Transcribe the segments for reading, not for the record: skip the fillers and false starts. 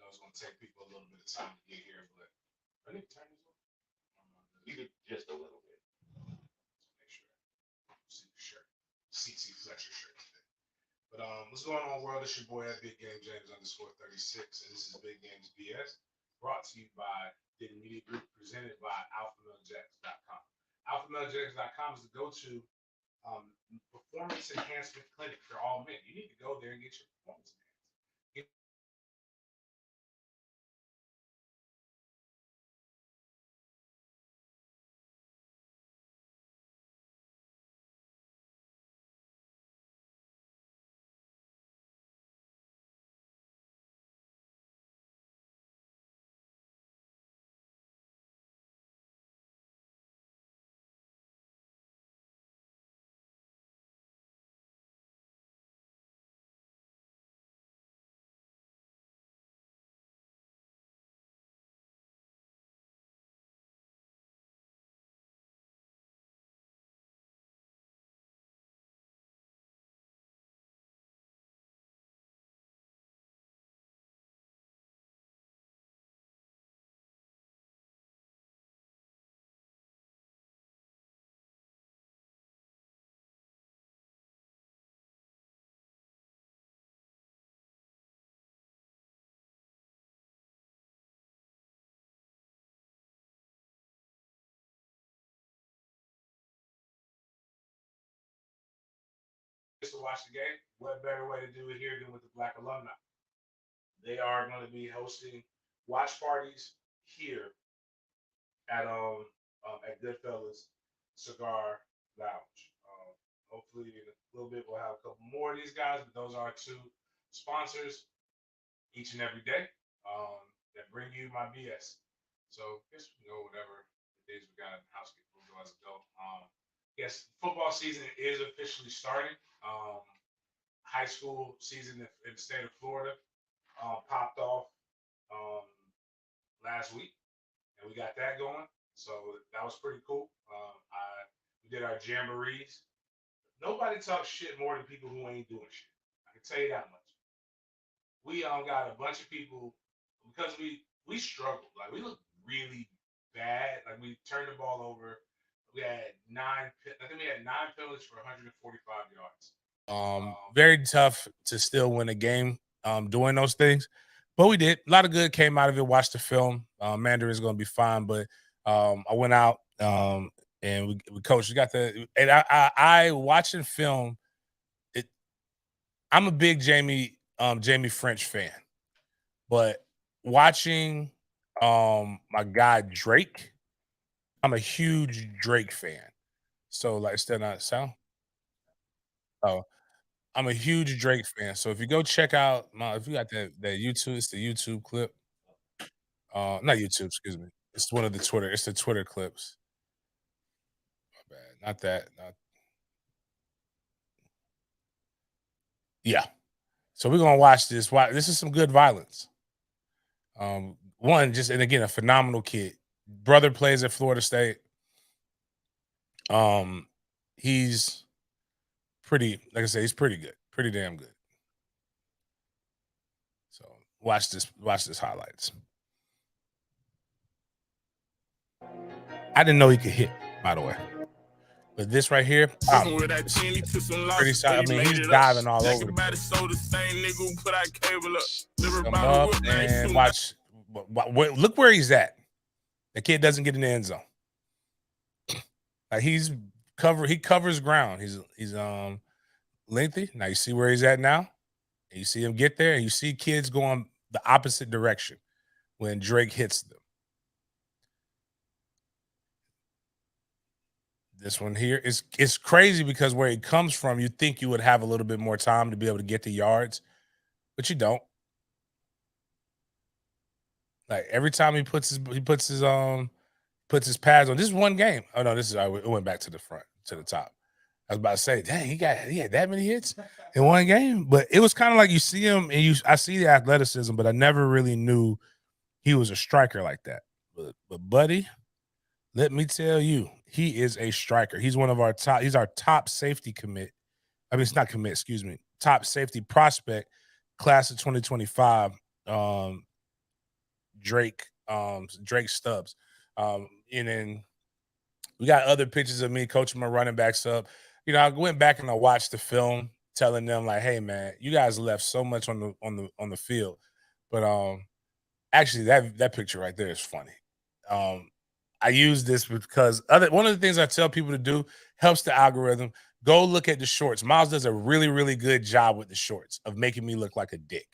know it's going to take people a little bit of time to get here, but I need to turn this on. Just a little bit. Make sure. See the shirt. CT Fletcher shirt today. But what's going on, world? It's your boy at Big Game James _36, and this is Big Games BS, brought to you by Diddy Media Group, presented by AlphaMetalJax.com. AlphaMetalJax.com is the go-to performance enhancement clinic for all men. You need to go there and get your performance enhanced. To watch the game, what better way to do it here than with the Black alumni? They are going to be hosting watch parties here at Goodfellas Cigar Lounge. Hopefully, in a little bit, we'll have a couple more of these guys, but those are two sponsors each and every day that bring you my BS. So, I guess we go whatever days we got in the house. We'll go as it go. Yes, football season is officially starting. High school season in the state of Florida popped off um, last week, and we got that going. So that was pretty cool. We did our jamborees. Nobody talks shit more than people who ain't doing shit. I can tell you that much. We got a bunch of people because we struggled. Like we looked really bad. Like we turned the ball over. We had nine. I think we had 9 penalties for 145 yards. Very tough to still win a game doing those things, but we did. A lot of good came out of it. Watched the film. Mandarin's going to be fine, but I went out and we coached. We got the and I watching film. I'm a big Jamie French fan, but watching my guy Drake, I'm a huge Drake fan. So like, still not sound. Oh, I'm a huge Drake fan. So if you go check out if you got that YouTube, it's the YouTube clip. Not YouTube, excuse me. It's one of the Twitter. It's the Twitter clips. My bad. Not that. Not, yeah. So we're gonna watch this. This is some good violence. One just and again a phenomenal kid. Brother plays at Florida State. He's pretty. Like I say, he's pretty good. Pretty damn good. So watch this. Watch this highlights. I didn't know he could hit. By the way. But this right here, pretty solid. I mean, he's diving all over the place. Come up and watch. Look where he's at. The kid doesn't get in the end zone. Like he covers ground. He's lengthy. Now you see where he's at now. And you see him get there, and you see kids going the opposite direction when Drake hits them. This one here it's crazy because where he comes from, you think you would have a little bit more time to be able to get the yards, but you don't. Like every time he puts his pads on. This is one game. Oh no, this is it went back to the front to the top. I was about to say, dang, he had that many hits in one game, but it was kind of like you see him and I see the athleticism, but I never really knew he was a striker like that. But buddy, let me tell you, he is a striker. He's one of our top. He's our top safety commit I mean, it's not commit, excuse me, top safety prospect, class of 2025, Drake Stubbs. And then we got other pictures of me coaching my running backs up. I went back and I watched the film, telling them like, "Hey, man, you guys left so much on the field." But actually, that picture right there is funny. I use this because one of the things I tell people to do helps the algorithm. Go look at the shorts. Miles does a really, really good job with the shorts of making me look like a dick.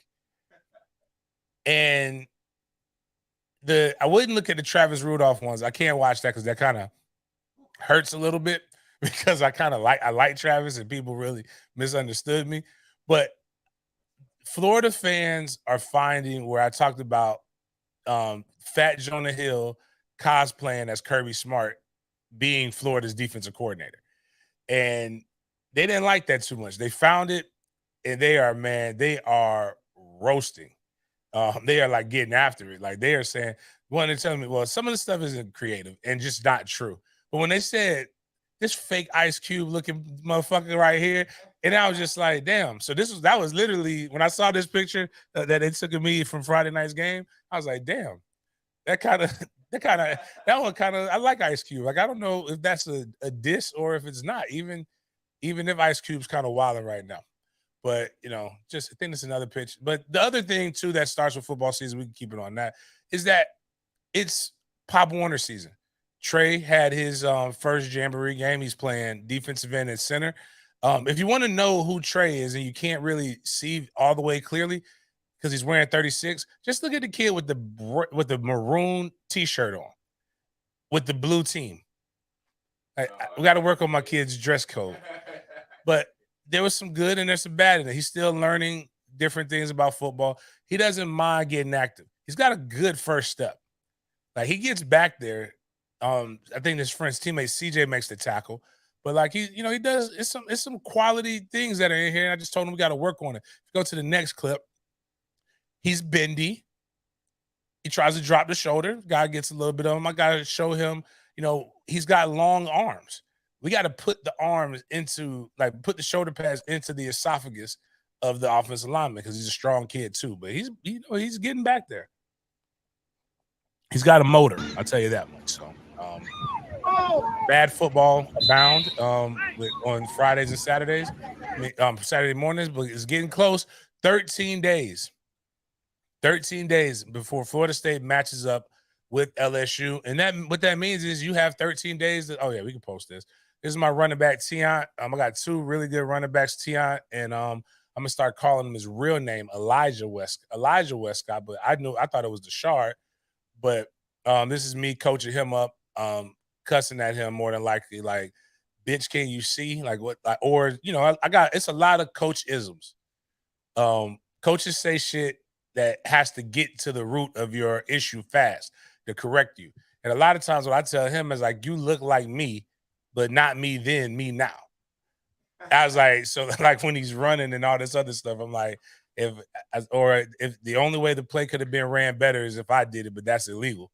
And I wouldn't look at the Travis Rudolph ones. I can't watch that because that kind of hurts a little bit because I like Travis and people really misunderstood me. But Florida fans are finding where I talked about Fat Jonah Hill cosplaying as Kirby Smart being Florida's defensive coordinator. And they didn't like that too much. They found it and they are roasting. They are like getting after it. Like they are saying, one, they're telling me, well, some of the stuff isn't creative and just not true. But when they said this fake Ice Cube looking motherfucker right here, and I was just like, damn. So that was literally when I saw this picture that they took of me from Friday night's game. I was like, damn, that one kind of I like Ice Cube. Like I don't know if that's a diss or if it's not. Even if Ice Cube's kind of wilding right now. But just I think it's another pitch. But the other thing too that starts with football season, we can keep it on that, is that it's Pop Warner season. Trey had his first Jamboree game. He's playing defensive end and center. If you want to know who Trey is and you can't really see all the way clearly because he's wearing 36, just look at the kid with the maroon T-shirt on with the blue team. We got to work on my kid's dress code. But there was some good and there's some bad in it. He's still learning different things about football. He doesn't mind getting active. He's got a good first step. Like he gets back there. I think his friend's teammate CJ makes the tackle, but like he does. It's some quality things that are in here. And I just told him we got to work on it. Go to the next clip. He's bendy. He tries to drop the shoulder. Guy gets a little bit of him. I got to show him. He's got long arms. We got to put the arms put the shoulder pads into the esophagus of the offensive lineman because he's a strong kid too. But he's getting back there. He's got a motor, I'll tell you that much. So, bad football abound on Fridays and Saturdays, Saturday mornings, but it's getting close. 13 days before Florida State matches up with LSU. And what that means is you have 13 days. Oh, yeah, we can post this. This is my running back, Tion. I got two really good running backs, Tion, and I'm going to start calling him his real name, Elijah Westcott, but I thought it was Deshard. But this is me coaching him up, cussing at him more than likely, like, bitch, can you see? Like what? Like, or I got it's a lot of coach isms. Coaches say shit that has to get to the root of your issue fast to correct you. And a lot of times, what I tell him is like, you look like me, but not me then, me now. I was like, so like when he's running and all this other stuff, I'm like, if the only way the play could have been ran better is if I did it, but that's illegal.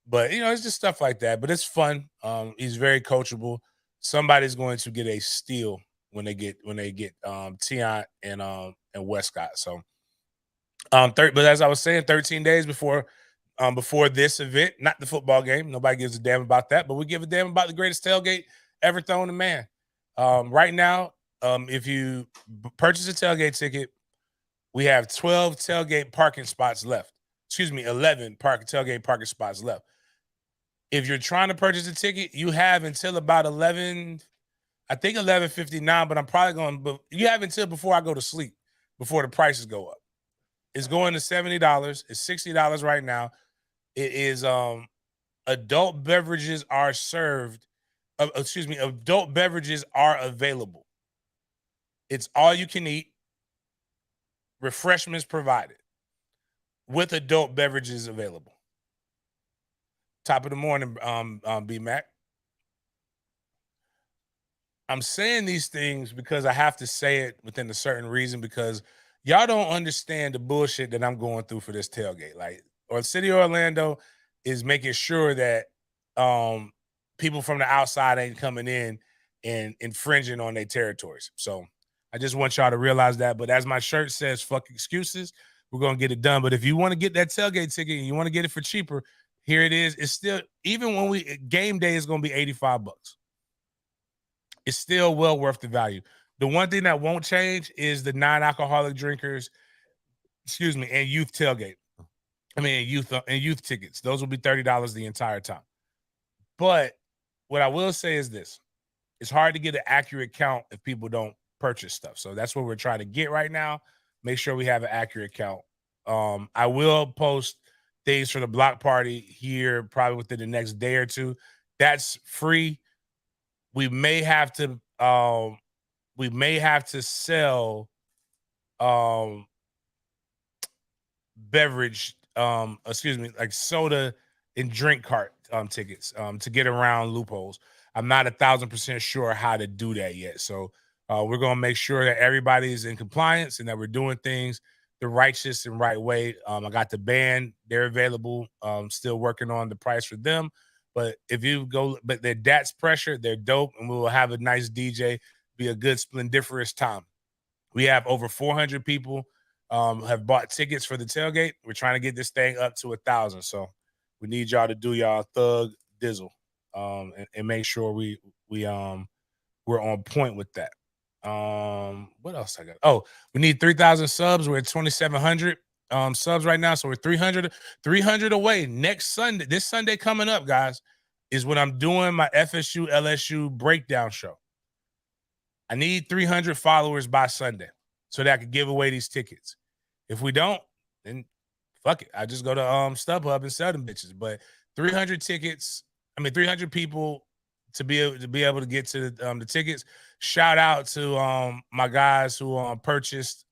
But it's just stuff like that. But it's fun. He's very coachable. Somebody's going to get a steal when they get Tion and Westcott. So but as I was saying, 13 days before this event, not the football game. Nobody gives a damn about that, but we give a damn about the greatest tailgate ever thrown to man. Right now, if you purchase a tailgate ticket, we have 12 tailgate parking spots left. Excuse me, 11 tailgate parking spots left. If you're trying to purchase a ticket, you have until about 11:59, but I'm probably going, you have until before I go to sleep, before the prices go up. It's going to $70. It's $60 right now. It is adult beverages are served. Adult beverages are available. It's all you can eat. Refreshments provided with adult beverages available. Top of the morning, B-Mac. I'm saying these things because I have to say it within a certain reason because y'all don't understand the bullshit that I'm going through for this tailgate. Like, City of Orlando is making sure that people from the outside ain't coming in and infringing on their territories. So I just want y'all to realize that. But as my shirt says, fuck excuses, we're going to get it done. But if you want to get that tailgate ticket and you want to get it for cheaper, here it is. It's still, even when game day is going to be $85. It's still well worth the value. The one thing that won't change is the non-alcoholic drinkers, and youth tailgate. Youth tickets. Those will be $30 the entire time. But what I will say is this: it's hard to get an accurate count if people don't purchase stuff. So that's what we're trying to get right now. Make sure we have an accurate count. I will post things for the block party here probably within the next day or two. That's free. We may have to sell beverage, like soda and drink cart tickets to get around loopholes. I'm not 1,000% sure how to do that yet. So we're going to make sure that everybody's in compliance and that we're doing things the righteous and right way. I got the band. They're available. Still working on the price for them. But if you go, but they're DATS pressure, they're dope, and we will have a nice DJ, be a good splendiferous time. We have over 400 people have bought tickets for the tailgate. We're trying to get this thing up to 1,000. So we need y'all to do y'all thug dizzle and make sure we're on point with that. What else I got? Oh, we need 3,000 subs. We're at 2,700 subs right now. So we're 300 away. Next Sunday, this Sunday coming up, guys, is when I'm doing my FSU LSU breakdown show. I need 300 followers by Sunday so that I can give away these tickets. If we don't, then fuck it. I just go to StubHub and sell them bitches. But 300 tickets, 300 people to be able to get to the tickets. Shout out to my guys who purchased.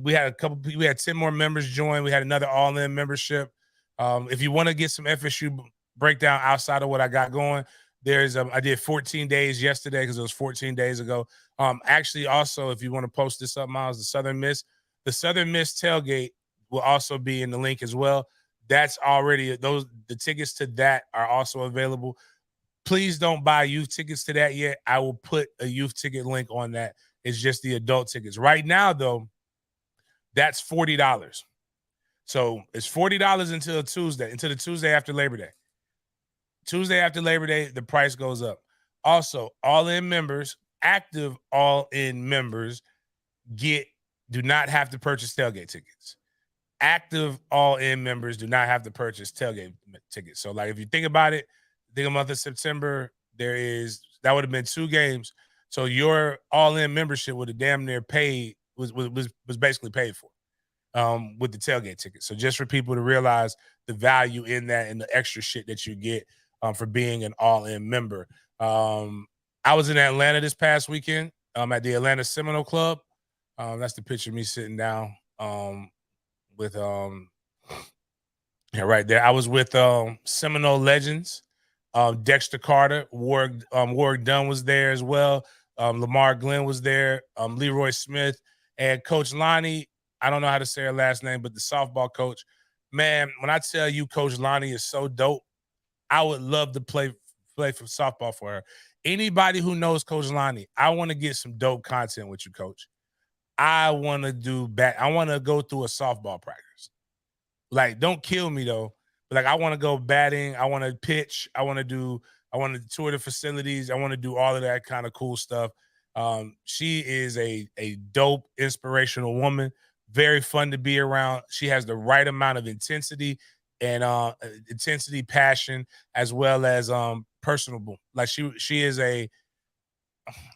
We had 10 more members join. We had another all-in membership. If you want to get some FSU breakdown outside of what I got going, there's I did 14 days yesterday because it was 14 days ago. Actually, also, if you want to post this up, Miles, the Southern Miss tailgate will also be in the link as well. That's already the tickets to that are also available. Please don't buy youth tickets to that yet. I will put a youth ticket link on that. It's just the adult tickets. Right now, though, that's $40. So it's $40 until the Tuesday after Labor Day. Tuesday after Labor Day, the price goes up. Also, all-in members, active all-in members do not have to purchase tailgate tickets. Active all-in members do not have to purchase tailgate tickets. So, like, if you think about it, the month of September, that would have been 2 games. So your all-in membership would have damn near was basically paid for with the tailgate ticket. So just for people to realize the value in that and the extra shit that you get for being an all-in member. I was in Atlanta this past weekend at the Atlanta Seminole Club. That's the picture of me sitting down with right there. I was with Seminole legends. Dexter Carter, Warwick Dunn was there as well. Lamar Glenn was there. Leroy Smith and Coach Lonnie. I don't know how to say her last name, but the softball coach. Man, when I tell you Coach Lonnie is so dope, I would love to play for softball for her. Anybody who knows Coach Lonnie, I want to get some dope content with you, Coach. I want to go through a softball practice. Like, don't kill me though. But like, I want to go batting. I want to pitch. I want to tour the facilities. I want to do all of that kind of cool stuff. She is a dope, inspirational woman. Very fun to be around. She has the right amount of intensity and passion, as well as personable. Like she is I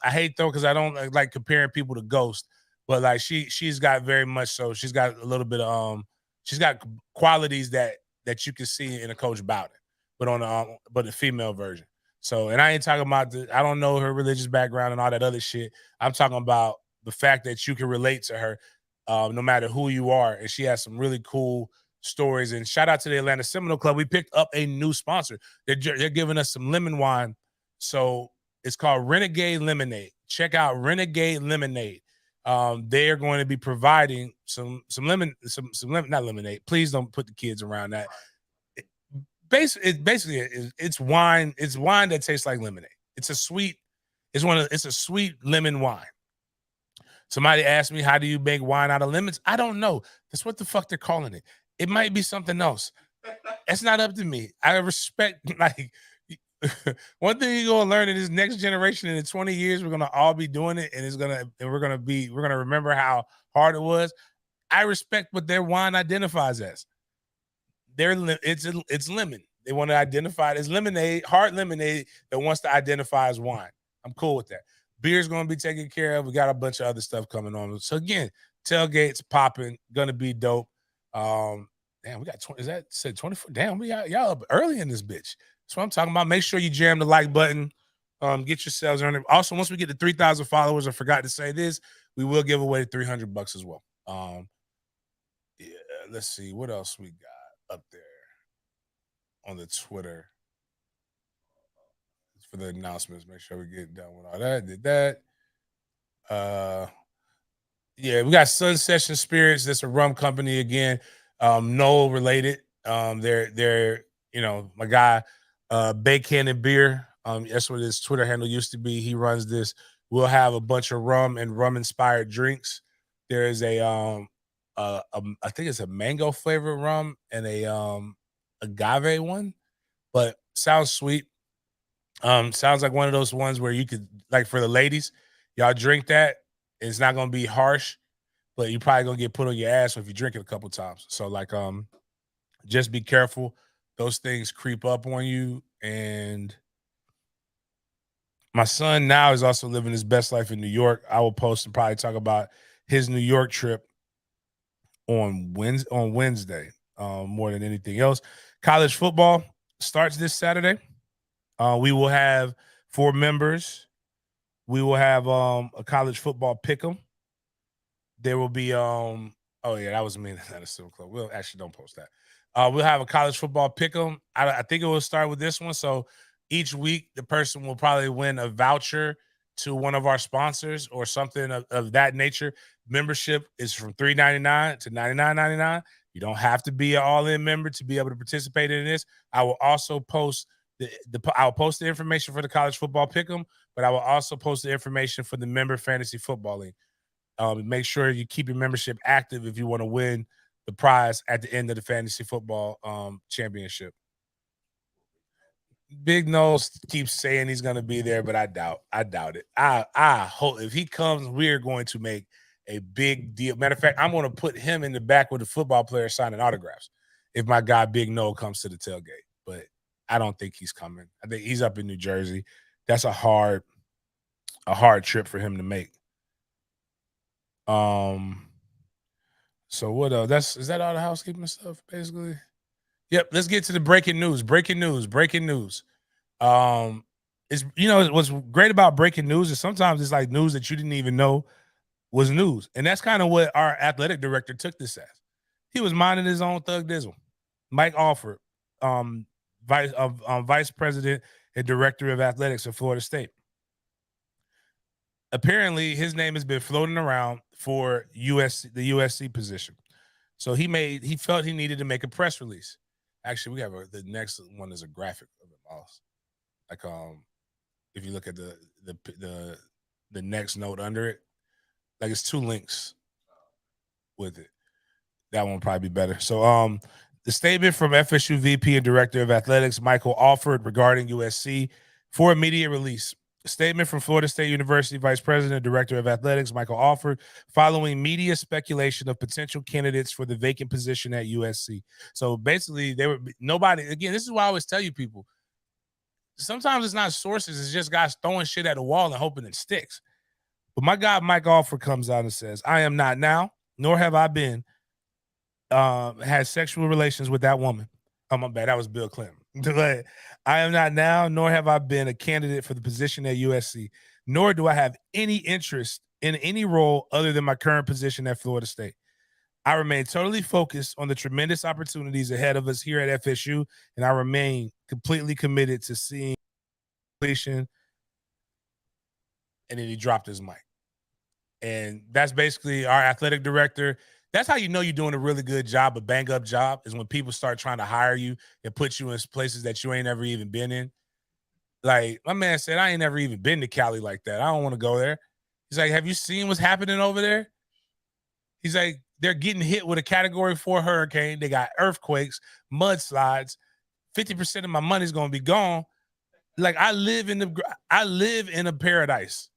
hate though, because I don't like comparing people to Ghost, but like she's got very much so. She's got a little bit of she's got qualities that you can see in a Coach Bowden, but the female version. So, and I ain't talking about I don't know her religious background and all that other shit. I'm talking about the fact that you can relate to her no matter who you are. And she has some really cool stories. And shout out to the Atlanta Seminole Club. We picked up a new sponsor. They're giving us some lemon wine. So it's called Renegade Lemonade. Check out Renegade Lemonade. They are going to be providing some lemon, not lemonade. Please don't put the kids around that. It's wine. It's wine that tastes like lemonade. It's a sweet lemon wine. Somebody asked me, how do you make wine out of lemons? I don't know. That's what the fuck they're calling it. It might be something else. It's not up to me. I respect, like, one thing you're gonna learn in this next generation in 20 years, we're gonna all be doing it, and we're gonna remember how hard it was. I respect what their wine identifies as. It's lemon. They want to identify it as lemonade, hard lemonade that wants to identify as wine. I'm cool with that. Beer's going to be taken care of. We got a bunch of other stuff coming on. So again, tailgates popping, gonna be dope. Damn, we got 20. Is that said 24? Damn, y'all up early in this bitch. That's what I'm talking about. Make sure you jam the like button. Get yourselves on it. Also, once we get to 3,000 followers, I forgot to say this, we will give away $300 as well. Yeah, let's see what else we got up there on the Twitter for the announcements. Make sure we get done with all that. Did that. Yeah, we got Sun Session Spirits. That's a rum company again. No related. They're my guy, Bay Cannon Beer. That's what his Twitter handle used to be. He runs this. We'll have a bunch of rum and rum inspired drinks. There is I think it's a mango flavored rum and a agave one, but sounds sweet. Sounds like one of those ones where you could, like, for the ladies, y'all drink that. It's not gonna be harsh, but you're probably gonna get put on your ass if you drink it a couple times. So like, just be careful. Those things creep up on you. And my son now is also living his best life in New York. I will post and probably talk about his New York trip on Wednesday, more than anything else. College football starts this Saturday. We will have 4 members. We will have a college football pick'em. There will be oh yeah, that was me. That is so close. We'll actually don't post that. We'll have a college football pick'em. I think it will start with this one. So each week, the person will probably win a voucher to one of our sponsors or something of that nature. Membership is from $3.99 to $99.99. You don't have to be an all-in member to be able to participate in this. I will also post I'll post the information for the college football pick'em, but I will also post the information for the member fantasy football league. Make sure you keep your membership active if you want to win the prize at the end of the fantasy football championship. Big Nose keeps saying he's going to be there, but I doubt it. I hope if he comes, we're going to make a big deal. Matter of fact, I'm going to put him in the back with the football players signing autographs if my guy Big No comes to the tailgate. But I don't think he's coming. I think he's up in New Jersey. That's a hard trip for him to make. So what else? Is that all the housekeeping stuff, basically? Yep, let's get to the breaking news. It's what's great about breaking news is sometimes it's like news that you didn't even know was news. And that's kind of what our athletic director took this as. He was minding his own thug dizzle. Mike Alford, vice president and director of athletics at Florida State. Apparently, his name has been floating around for the USC position. So he felt he needed to make a press release. Actually, we have the next one is a graphic of it. Like if you look at the next note under it, like it's 2 links with it. That one will probably be better. So the statement from FSU VP and Director of Athletics Michael Alford regarding USC for immediate release. A statement from Florida State University Vice President and Director of Athletics Michael Alford following media speculation of potential candidates for the vacant position at USC. So basically, nobody. Again, this is why I always tell you people. Sometimes it's not sources; it's just guys throwing shit at a wall and hoping it sticks. But my guy Mike Alford comes out and says, "I am not now, nor have I been, had sexual relations with that woman." Oh, my bad. That was Bill Clinton. I am not now, nor have I been a candidate for the position at USC, nor do I have any interest in any role other than my current position at Florida State. I remain totally focused on the tremendous opportunities ahead of us here at FSU, and I remain completely committed to seeing completion. And then he dropped his mic. And that's basically our athletic director. That's how you know you're doing a really good job, a bang-up job, is when people start trying to hire you and put you in places that you ain't ever even been in. Like, my man said, I ain't never even been to Cali like that. I don't want to go there. He's like, have you seen what's happening over there? He's like, they're getting hit with a Category 4 hurricane. They got earthquakes, mudslides. 50% of my money's gonna be gone. Like I live in a paradise.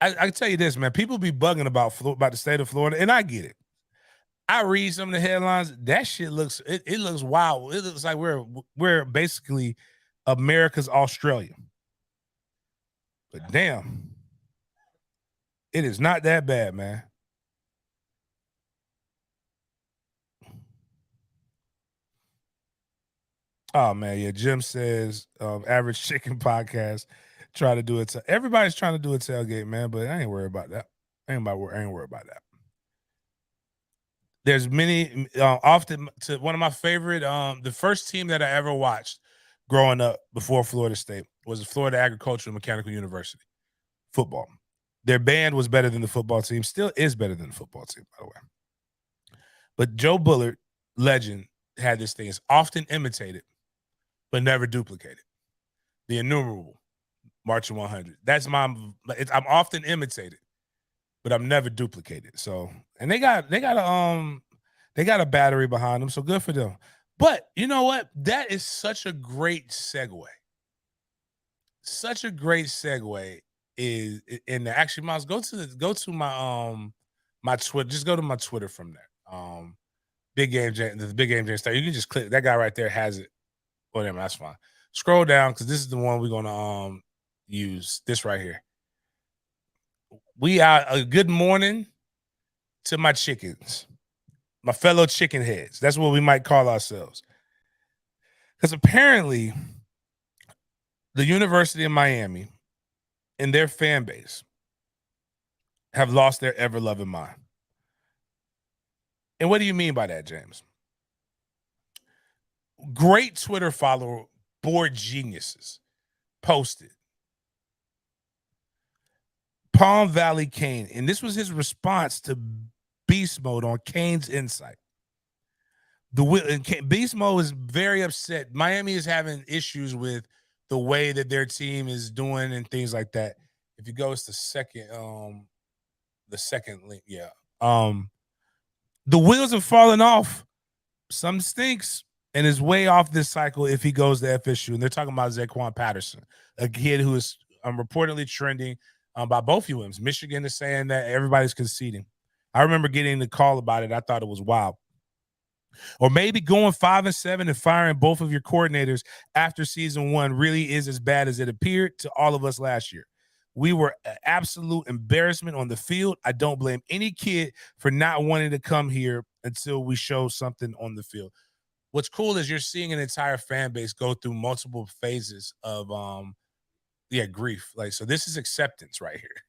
I can tell you this, man. People be bugging about the state of Florida, and I get it. I read some of the headlines. That shit looks it looks wild. It looks like we're basically America's Australia. But damn, it is not that bad, man. Oh man, yeah. Jim says average chicken podcast. Try to do it. Everybody's trying to do a tailgate, man. But I ain't worried about that. I ain't worried about that. There's many often to one of my favorite. The first team that I ever watched growing up before Florida State was Florida Agricultural and Mechanical University football. Their band was better than the football team. Still is better than the football team, by the way. But Joe Bullard, legend, had this thing. It's often imitated, but never duplicated. The innumerable marching 100. That's I'm often imitated, but I'm never duplicated. So, and they got a battery behind them. So good for them. But you know what? That is such a great segue. Such a great segue is in the actually, Miles, go to my my Twitter. Just go to my Twitter from there. Big Game the Big Game Star. You can just click that guy right there has it. Whatever, that's fine. Scroll down because this is the one we're gonna use. This right here. We are a good morning to my chickens, my fellow chicken heads. That's what we might call ourselves. Because apparently, the University of Miami and their fan base have lost their ever loving mind. And what do you mean by that, James? Great Twitter follower, Board Geniuses, posted Palm Valley Kane, and this was his response to Beast Mode on Kane's Insight. Beast Mode is very upset. Miami is having issues with the way that their team is doing and things like that. If you go, it's the second link. Yeah. The wheels have fallen off. Some stinks and is way off this cycle if he goes to FSU. And they're talking about Zaquan Patterson, a kid who is reportedly trending by both UMs. Michigan is saying that everybody's conceding. I remember getting the call about it. I thought it was wild. Or maybe going 5-7 and firing both of your coordinators after season one really is as bad as it appeared to all of us last year. We were an absolute embarrassment on the field. I don't blame any kid for not wanting to come here until we show something on the field. What's cool is you're seeing an entire fan base go through multiple phases of grief. Like, so this is acceptance right here.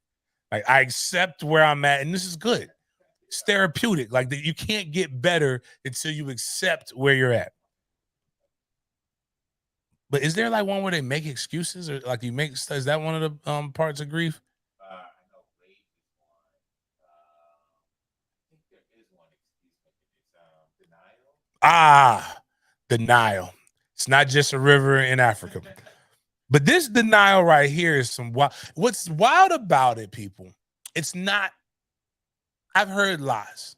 Like, I accept where I'm at, and this is good. It's therapeutic. Like, that you can't get better until you accept where you're at. But is there like one where they make excuses, or like is that one of the parts of grief? I know rage is one. I think there is one excuse, but it's denial. Denial. It's not just a river in Africa. But this denial right here is some wild. What's wild about it, people? It's not. I've heard lies,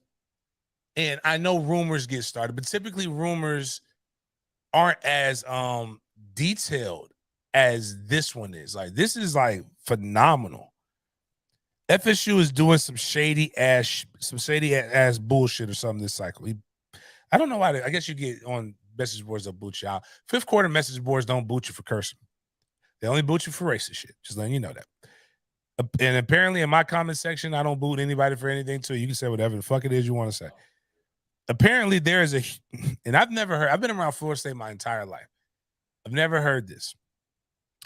and I know rumors get started, but typically rumors aren't as detailed as this one is. Like, this is like phenomenal. FSU is doing some shady ass bullshit or something this cycle. I don't know why. I guess you get on message boards that boot you out. Fifth quarter message boards don't boot you for cursing. They only boot you for racist shit. Just letting you know that. And apparently in my comment section, I don't boot anybody for anything too. You can say whatever the fuck it is you want to say. Apparently there is and I've been around Florida State my entire life. I've never heard this.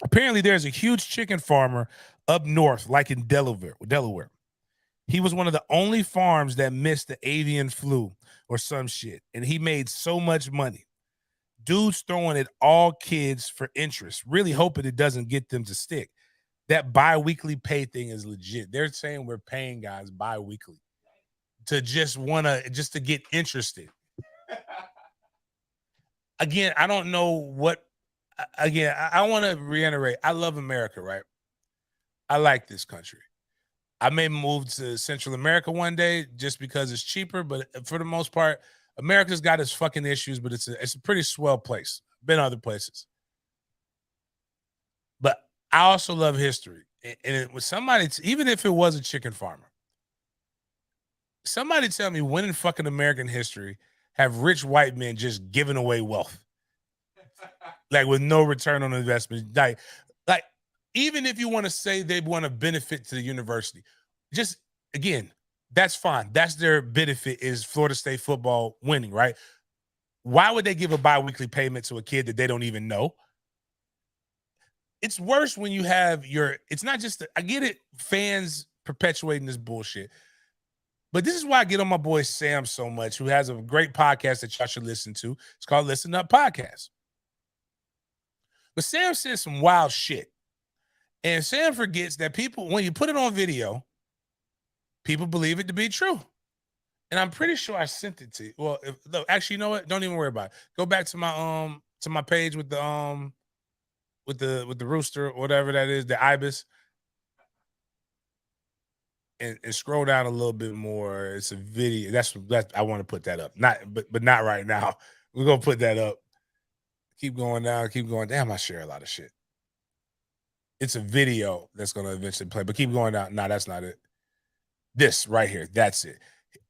Apparently there's a huge chicken farmer up north, like in Delaware. He was one of the only farms that missed the avian flu or some shit. And he made so much money. Dude's throwing at all kids for interest, really hoping it doesn't get them to stick. That bi-weekly pay thing is legit. They're saying we're paying guys bi-weekly to just to get interested. Again, I don't know what. Again, I want to reiterate. I love America, right? I like this country. I may move to Central America one day just because it's cheaper, but for the most part, America's got its fucking issues, but it's a pretty swell place. Been other places. But I also love history. And it was somebody, even if it was a chicken farmer, somebody tell me when in fucking American history have rich white men just given away wealth? Like with no return on investment. Like even if you want to say they want to benefit to the university, just again, that's fine. That's their benefit is Florida State football winning, right? Why would they give a biweekly payment to a kid that they don't even know? It's worse when you have it's not just, I get it, fans perpetuating this bullshit. But this is why I get on my boy Sam so much, who has a great podcast that y'all should listen to. It's called Listen Up Podcast. But Sam says some wild shit. And Sam forgets that people, when you put it on video, people believe it to be true. And I'm pretty sure I sent it to you. Well, actually, you know what? Don't even worry about it. Go back to my page with the rooster, or whatever that is, the ibis. And scroll down a little bit more. It's a video. That's I want to put that up. But not right now. We're gonna put that up. Keep going down, keep going. Damn, I share a lot of shit. It's a video that's gonna eventually play, but keep going down. No, that's not it. This right here, that's it.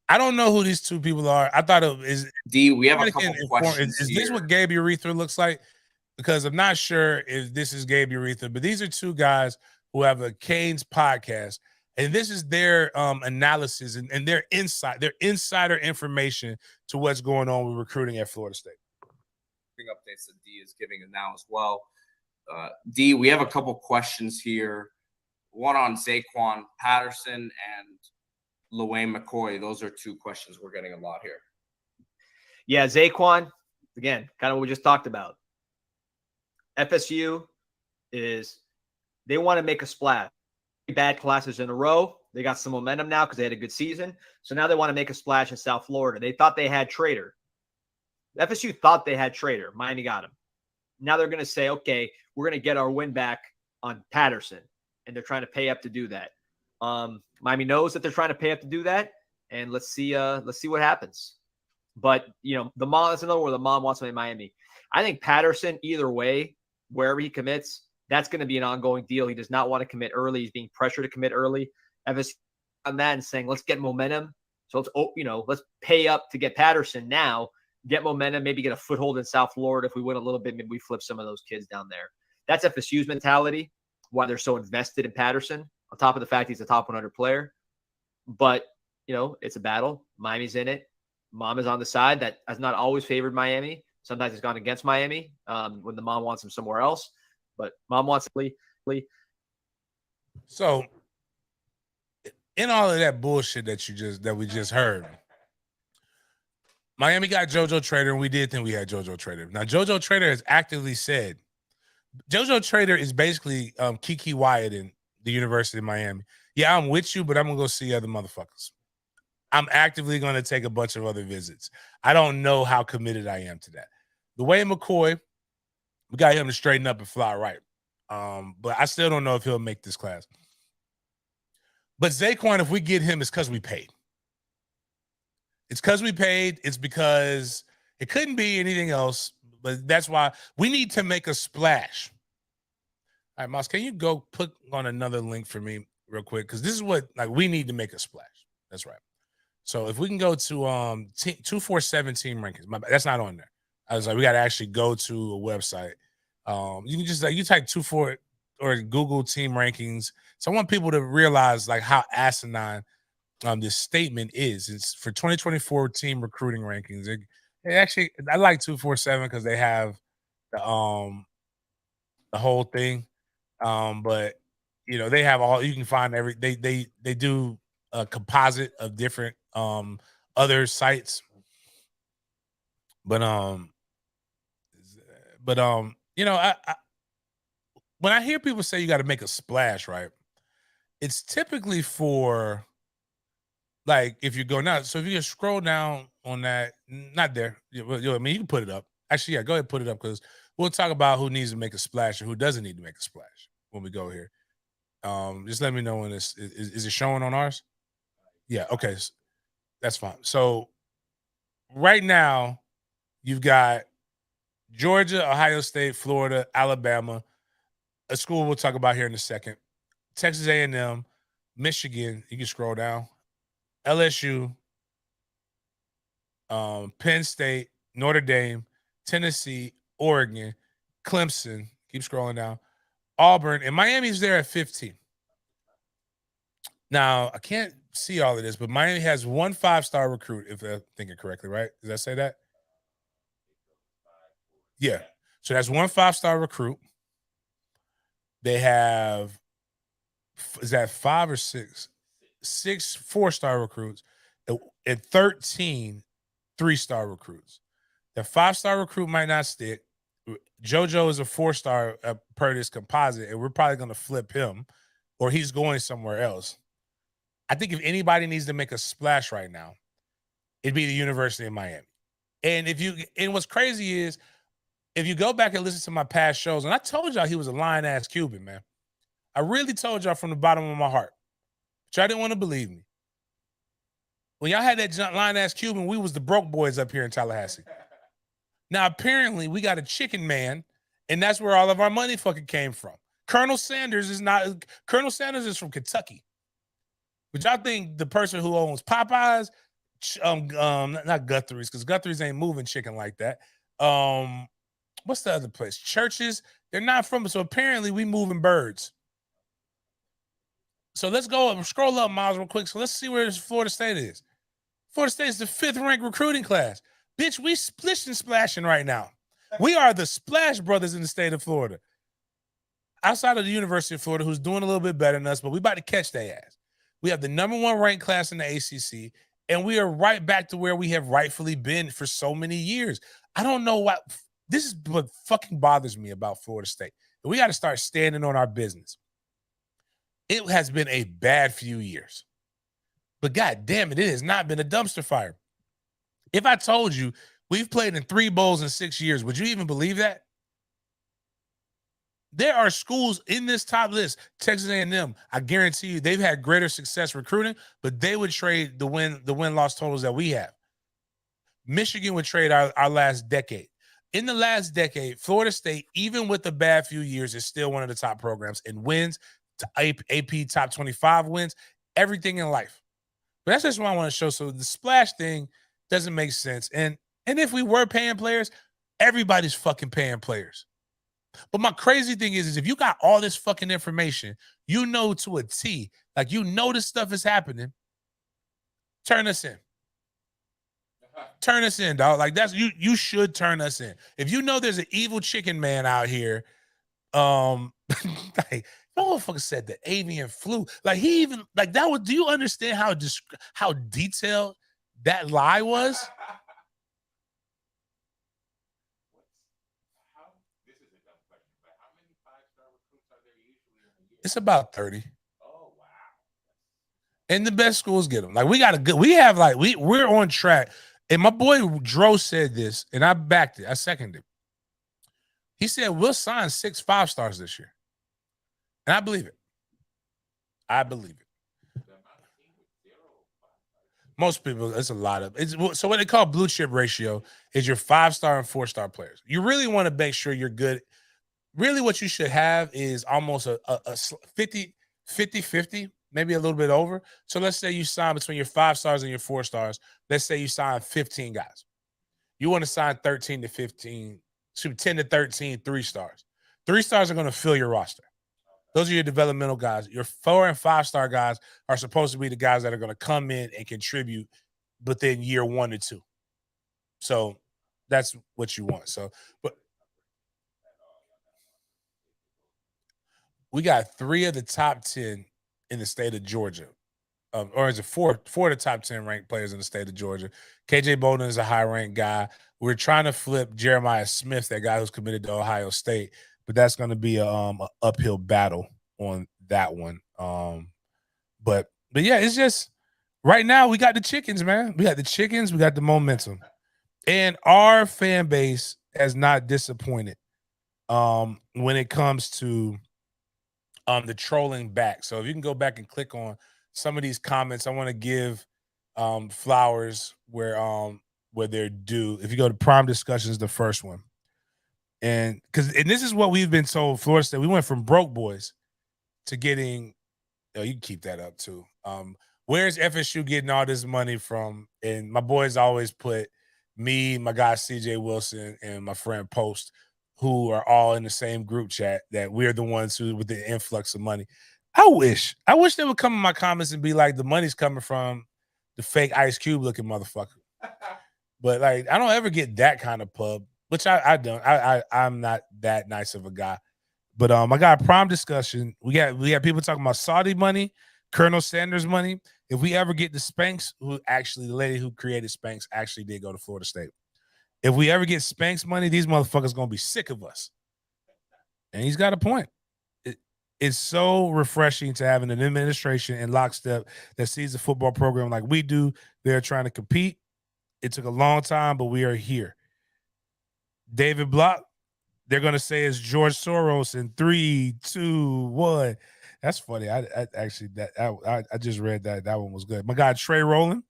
I don't know who these two people are. I thought it was D. We have a couple questions. Is this what Gabe Urethra looks like? Because I'm not sure if this is Gabe Urethra, but these are two guys who have a Canes podcast. And this is their analysis and their insider information to what's going on with recruiting at Florida State. Updates that D is giving now as well. D, we have a couple questions here. One on Zaquan Patterson and LaWayne McCoy. Those are two questions we're getting a lot here. Yeah, Zaquan, again, kind of what we just talked about. FSU they want to make a splash. Bad classes in a row. They got some momentum now because they had a good season. So now they want to make a splash in South Florida. They thought they had Trader. FSU thought they had Trader. Miami got him. Now they're going to say, okay, we're going to get our win back on Patterson. And they're trying to pay up to do that. Miami knows that they're trying to pay up to do that. And let's see what happens. But, the mom, that's another where the mom wants him in Miami. I think Patterson, either way, wherever he commits, that's going to be an ongoing deal. He does not want to commit early. He's being pressured to commit early. FSU on that and saying, let's get momentum. So let's pay up to get Patterson now, get momentum, maybe get a foothold in South Florida. If we win a little bit, maybe we flip some of those kids down there. That's FSU's mentality, why they're so invested in Patterson, on top of the fact he's a top 100 player. But, it's a battle. Miami's in it. Mom is on the side. That has not always favored Miami. Sometimes it's gone against Miami when the mom wants him somewhere else. But mom wants Lee. So, in all of that bullshit that we just heard, Miami got JoJo Trader, and we did think we had JoJo Trader. Now, JoJo Trader has actively said, JoJo Trader is basically Kiki Wyatt in the University of Miami. Yeah, I'm with you, but I'm gonna go see other motherfuckers. I'm actively going to take a bunch of other visits. I don't know how committed I am to that. LaWayne McCoy, we got him to straighten up and fly right. But I still don't know if he'll make this class. But Zaquan, if we get him, it's because we paid. It's because we paid. It's because it couldn't be anything else. But that's why we need to make a splash. All right, Moss, can you go put on another link for me real quick? Because this is what, we need to make a splash. That's right. So if we can go to 247 team rankings, that's not on there. I was like, we got to actually go to a website. You can just you type 24 or Google team rankings. So I want people to realize how asinine this statement is. It's for 2024 team recruiting rankings. It actually, I like 247 because they have the whole thing. But they have all, you can find they do a composite of different other sites. But I when I hear people say you got to make a splash, right? It's typically for if you go now. So if you just scroll down on that, not there. You can put it up. Actually, yeah, go ahead and put it up because we'll talk about who needs to make a splash and who doesn't need to make a splash when we go here. Just let me know when this is it showing on ours? Yeah, okay. That's fine. So right now, you've got Georgia, Ohio State, Florida, Alabama, a school we'll talk about here in a second, Texas A&M, Michigan, you can scroll down, LSU, Penn State, Notre Dame, Tennessee, Oregon, Clemson, keep scrolling down, Auburn, and Miami's there at 15. Now, I can't see all of this, but Miami has one 5-star recruit, if I'm thinking correctly, right? Does that say that? Yeah. So that's one 5-star recruit. They have, is that 5 or 6? 6 4-star recruits and 13 3-star recruits. The 5-star recruit might not stick. JoJo is a 4-star per this composite, and we're probably going to flip him, or he's going somewhere else. I think if anybody needs to make a splash right now, it'd be the University of Miami. And what's crazy is, if you go back and listen to my past shows, and I told y'all he was a lying-ass Cuban, man. I really told y'all from the bottom of my heart. But y'all didn't want to believe me. When y'all had that lying-ass Cuban, we was the broke boys up here in Tallahassee. Now, apparently, we got a chicken man, and that's where all of our money fucking came from. Colonel Sanders is from Kentucky. But y'all think the person who owns Popeyes, not Guthrie's, because Guthrie's ain't moving chicken like that. What's the other place? Churches, they're not from, so apparently we moving birds. So let's go up, scroll up, Miles, real quick. So let's see where Florida State is. Florida State is the 5th ranked recruiting class. Bitch, we splishing and splashing right now. We are the Splash Brothers in the state of Florida. Outside of the University of Florida, who's doing a little bit better than us, but we about to catch their ass. We have the number 1 ranked class in the ACC, and we are right back to where we have rightfully been for so many years. I don't know why. This is what fucking bothers me about Florida State. We got to start standing on our business. It has been a bad few years. But God damn it, it has not been a dumpster fire. If I told you we've played in 3 bowls in 6 years, would you even believe that? There are schools in this top list, Texas A&M, I guarantee you they've had greater success recruiting, but they would trade the win-loss totals that we have. Michigan would trade our last decade. In the last decade, Florida State, even with the bad few years, is still one of the top programs in wins, AP top 25 wins, everything in life. But that's just what I want to show. So the splash thing doesn't make sense. And if we were paying players, everybody's fucking paying players. But my crazy thing is if you got all this fucking information, you know to a T, like you know this stuff is happening, turn us in. Turn us in, dog. Like that's you should turn us in. If you know there's an evil chicken man out here, like motherfucker said the avian flu. Like he even like that was. Do you understand how detailed that lie was? This is a dumb question, but how many 5-star recruits are there usually in a year? It's about 30. Oh wow! And the best schools get them. Like we got a good. We have like we're on track. And my boy Dro said this, and I backed it. I seconded it. He said we'll sign 6 5-stars this year, and I believe it. I believe it. The amount of teams with 0 5-star. Most people, it's a lot of it's. So what they call blue chip ratio is your 5-star and 4-star players. You really want to make sure you're good. Really, what you should have is almost a 50-50, maybe a little bit over. So let's say you sign between your 5-stars and your 4-stars. Let's say you sign 15 guys. You want to sign 13 to 15, 10 to 13 3-stars. 3-stars are going to fill your roster. Those are your developmental guys. Your 4 and 5-star guys are supposed to be the guys that are going to come in and contribute within year 1 to 2. So that's what you want. So, but we got 3 of the top 10 in the state of Georgia. Or is it 4 of the top 10 ranked players in the state of Georgia? KJ Bolden is a high-ranked guy. We're trying to flip Jeremiah Smith, that guy who's committed to Ohio State, but that's going to be a uphill battle on that one. But yeah, it's just right now we got the chickens, man. We got the chickens, we got the momentum. And our fan base has not disappointed when it comes to the trolling back. So if you can go back and click on some of these comments, I want to give flowers where they're due. If you go to Prime Discussions, the first one. And this is what we've been told, Florida State. We went from broke boys to getting, you can keep that up too. Where's FSU getting all this money from? And my boys always put me, my guy CJ Wilson, and my friend Post, who are all in the same group chat, that we're the ones who with the influx of money. I wish they would come in my comments and be like, the money's coming from the fake Ice Cube looking motherfucker. But like, I don't ever get that kind of pub, which I don't. I'm not that nice of a guy. But I got a Prime Discussion. We got people talking about Saudi money, Colonel Sanders money. If we ever get the Spanx, who actually the lady who created Spanx actually did go to Florida State. If we ever get Spanx money, these motherfuckers gonna be sick of us. And he's got a point. It's so refreshing to have an administration in lockstep that sees the football program like we do. They're trying to compete. It took a long time, but we are here. David Block, they're going to say it's George Soros in 3, 2, 1. That's funny. I actually, I just read that. That one was good. My guy, Trey Rowland.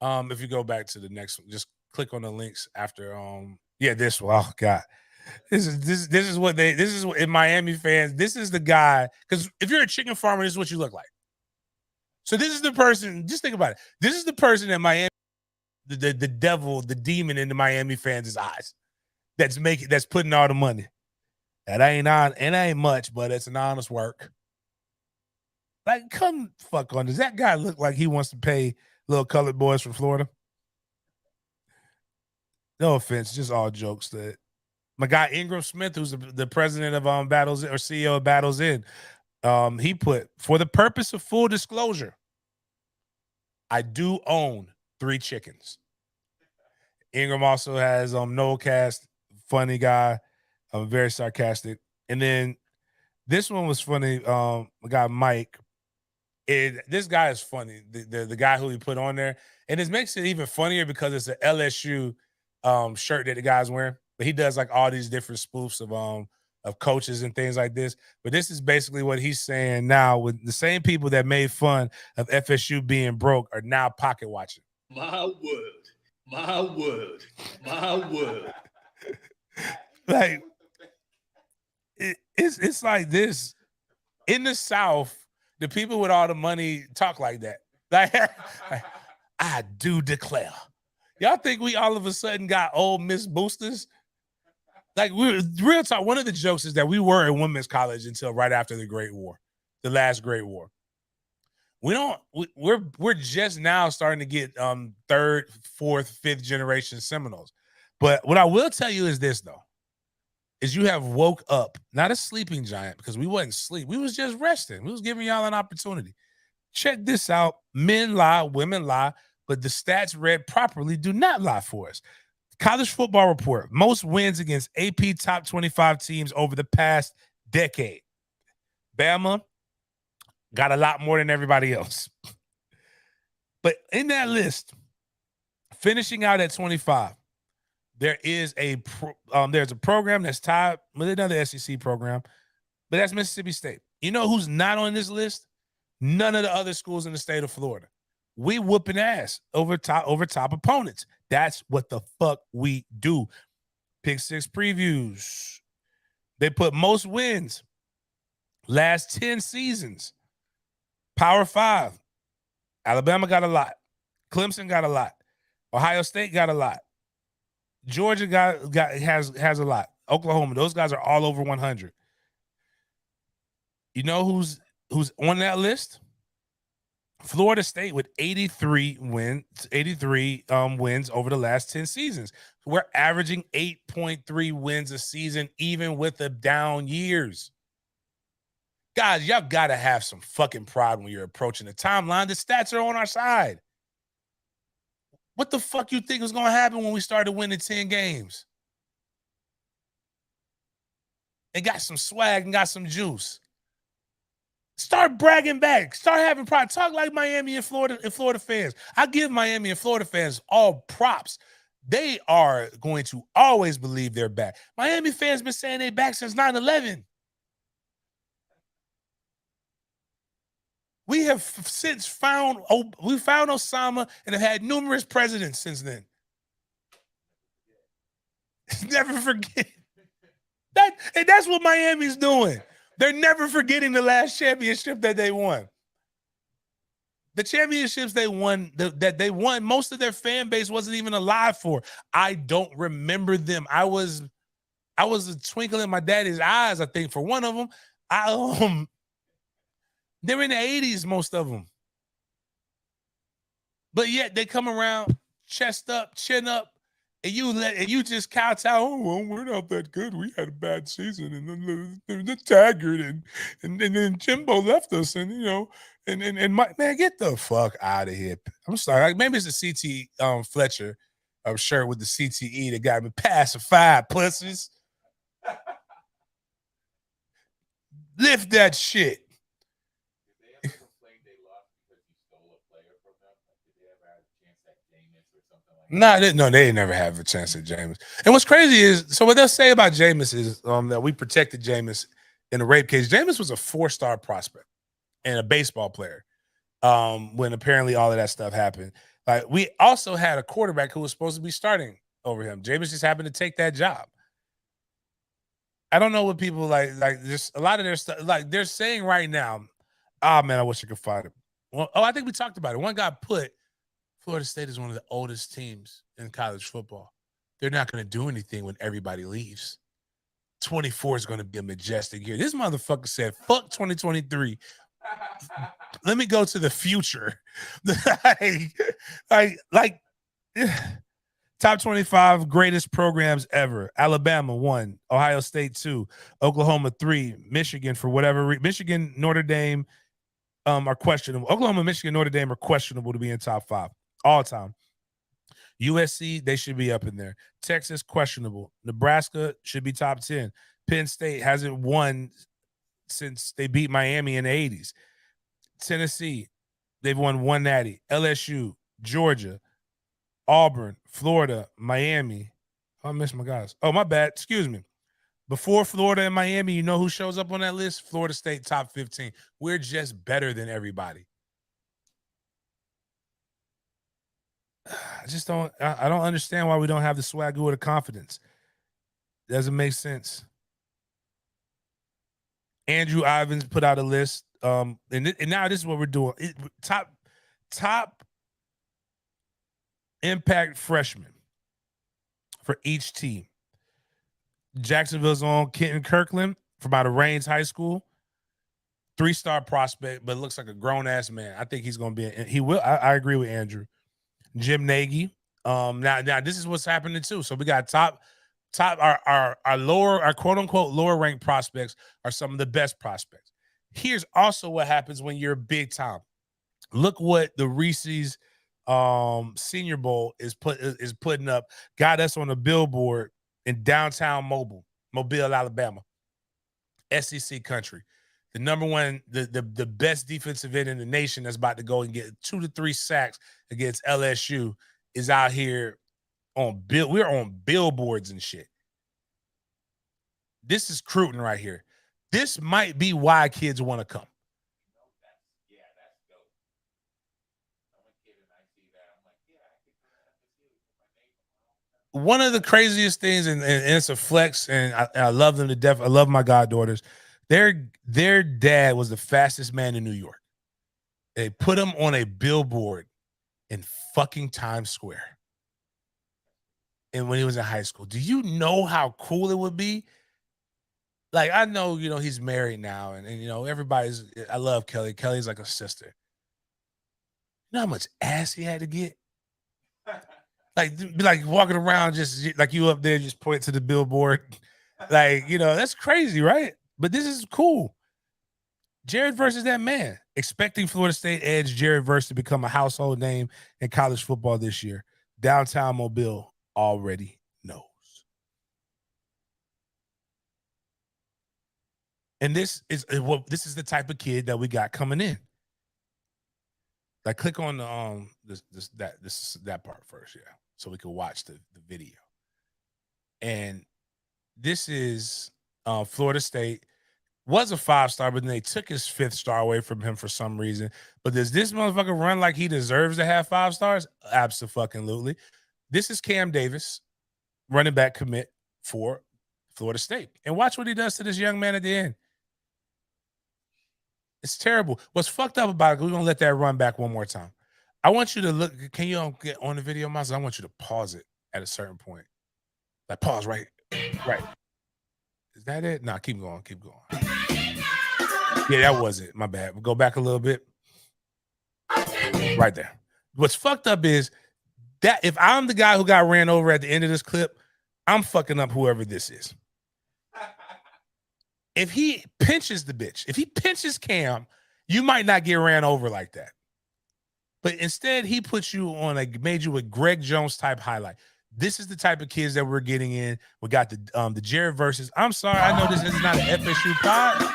If you go back to the next one, just click on the links after. This one. Oh God. This is what in Miami fans, this is the guy, because if you're a chicken farmer, this is what you look like. So this is the person, just think about it. This is the person in Miami, the devil, the demon in the Miami fans' eyes that's putting all the money. That ain't much, but it's an honest work. Like, come fuck on. Does that guy look like he wants to pay little colored boys from Florida? No offense, just all jokes. That my guy Ingram Smith, who's the president of Battles or CEO of Battles In, he put, for the purpose of full disclosure, I do own 3 chickens. Ingram also has Noel Cast, funny guy, very sarcastic. And then this one was funny. My guy Mike. This guy is funny. The guy who he put on there, and it makes it even funnier because it's an LSU shirt that the guy's wearing. But he does like all these different spoofs of coaches and things like this. But this is basically what he's saying now. With the same people that made fun of FSU being broke are now pocket watching. My word, my word, my word. Like it's like this in the South. The people with all the money talk like that. Like, I do declare. Y'all think we all of a sudden got old Miss Boosters? Like, we're real talk. One of the jokes is that we were in women's college until right after the Great War, the last Great War. We're just now starting to get 3rd, 4th, 5th generation Seminoles. But what I will tell you is this, though, is you have woke up, not a sleeping giant, because we wasn't asleep. We was just resting. We was giving y'all an opportunity. Check this out. Men lie, women lie, but the stats read properly do not lie for us. College Football Report, most wins against AP top 25 teams over the past decade. Bama got a lot more than everybody else. But in that list, finishing out at 25, there's a program that's tied with another SEC program, but that's Mississippi State. You know who's not on this list? None of the other schools in the state of Florida. We whooping ass over top opponents. That's what the fuck we do. Pick 6 previews. They put most wins last 10 seasons. Power 5. Alabama got a lot. Clemson got a lot. Ohio State got a lot. Georgia has a lot. Oklahoma, those guys are all over 100. You know who's on that list? Florida State with 83 wins over the last 10 seasons. We're averaging 8.3 wins a season, even with the down years. Guys, y'all got to have some fucking pride when you're approaching the timeline. The stats are on our side. What the fuck you think was going to happen when we started winning 10 games? And got some swag and got some juice. Start bragging back. Start having pride. Talk like Miami and Florida fans. I give Miami and Florida fans all props. They are going to always believe they're back. Miami fans been saying they're back since 9/11. We have since found Osama and have had numerous presidents since then. Never forget that, and that's what Miami's doing. They're never forgetting the last championship that they won. The championships they won, that they won, most of their fan base wasn't even alive for. I don't remember them. I was a twinkle in my daddy's eyes, I think, for one of them. They're in the 80s, most of them. But yet they come around, chest up, chin up, and you just kowtow. Oh, well, we're not that good. We had a bad season, and then the Taggart and then Jimbo left us, and man, get the fuck out of here. I'm sorry. Like, maybe it's the CT Fletcher shirt with the CTE that got me pacified, pussies. Lift that shit. No, they never have a chance at Jameis. And what's crazy is, so what they'll say about Jameis is that we protected Jameis in a rape case. Jameis was a 4-star prospect and a baseball player when apparently all of that stuff happened. Like, we also had a quarterback who was supposed to be starting over him. Jameis just happened to take that job. I don't know what people like just a lot of their stuff. Like, they're saying right now, oh man, I wish I could find it. Well, I think we talked about it. One guy put Florida State is one of the oldest teams in college football. They're not going to do anything when everybody leaves. 24 is going to be a majestic year. This motherfucker said, fuck 2023. Let me go to the future. like top 25 greatest programs ever. Alabama 1, Ohio State 2, Oklahoma 3, Michigan for whatever reason. Michigan, Notre Dame are questionable. Oklahoma, Michigan, Notre Dame are questionable to be in top 5 all time. USC, they should be up in there. Texas, questionable. Nebraska should be top 10. Penn State hasn't won since they beat Miami in the 80s. Tennessee, they've won 1 natty. LSU, Georgia, Auburn, Florida, Miami. Oh, I missed my guys. Oh, my bad. Excuse me. Before Florida and Miami, you know who shows up on that list? Florida State, top 15. We're just better than everybody. I just don't. I don't understand why we don't have the swagger or the confidence. Doesn't make sense. Andrew Ivins put out a list, and now this is what we're doing. Top impact freshmen for each team. Jacksonville's on Kenton Kirkland from out of Rains High School. 3-star prospect, but looks like a grown ass man. I think he's going to be. He will. I agree with Andrew. Jim Nagy. Now this is what's happening too. So we got our lower, our quote unquote lower ranked prospects are some of the best prospects. Here's also what happens when you're big time. Look what the Reese's Senior Bowl is putting up. Got us on a billboard in downtown Mobile, Alabama. SEC country. The number one, the best defensive end in the nation that's about to go and get 2 to 3 sacks against LSU is out here we're on billboards and shit. This is Cruton right here. This might be why kids want to come. One of the craziest things, and it's a flex, and I love them to death. I love my goddaughters. Their dad was the fastest man in New York. They put him on a billboard in fucking Times Square. And when he was in high school, do you know how cool it would be? Like, I know, he's married now, and I love Kelly. Kelly's like a sister. You know how much ass he had to get? Like walking around just like you up there, just point to the billboard. That's crazy, right? But this is cool. Jared versus that man. Expecting Florida State edge Jared versus to become a household name in college football this year. Downtown Mobile already knows. And this is the type of kid that we got coming in. Like, click on the that part first, yeah, so we can watch the video. And this is Florida State. was a 5-star, but then they took his 5th star away from him for some reason. But does this motherfucker run like he deserves to have 5 stars? Absolutely. This is Cam Davis, running back commit for Florida State. And watch what he does to this young man at the end. It's terrible. What's fucked up about it, we're going to let that run back one more time. I want you to look. Can you get on the video, Miles? I want you to pause it at a certain point. Like, pause right. Is that it? Nah, keep going. Yeah, that was it. My bad. We'll go back a little bit. Right there. What's fucked up is that if I'm the guy who got ran over at the end of this clip, I'm fucking up whoever this is. If he pinches the bitch, if he pinches Cam, you might not get ran over like that. But instead, he puts you on made you a Greg Jones type highlight. This is the type of kids that we're getting in. We got the Jared versus. I'm sorry, I know this is not an FSU pod.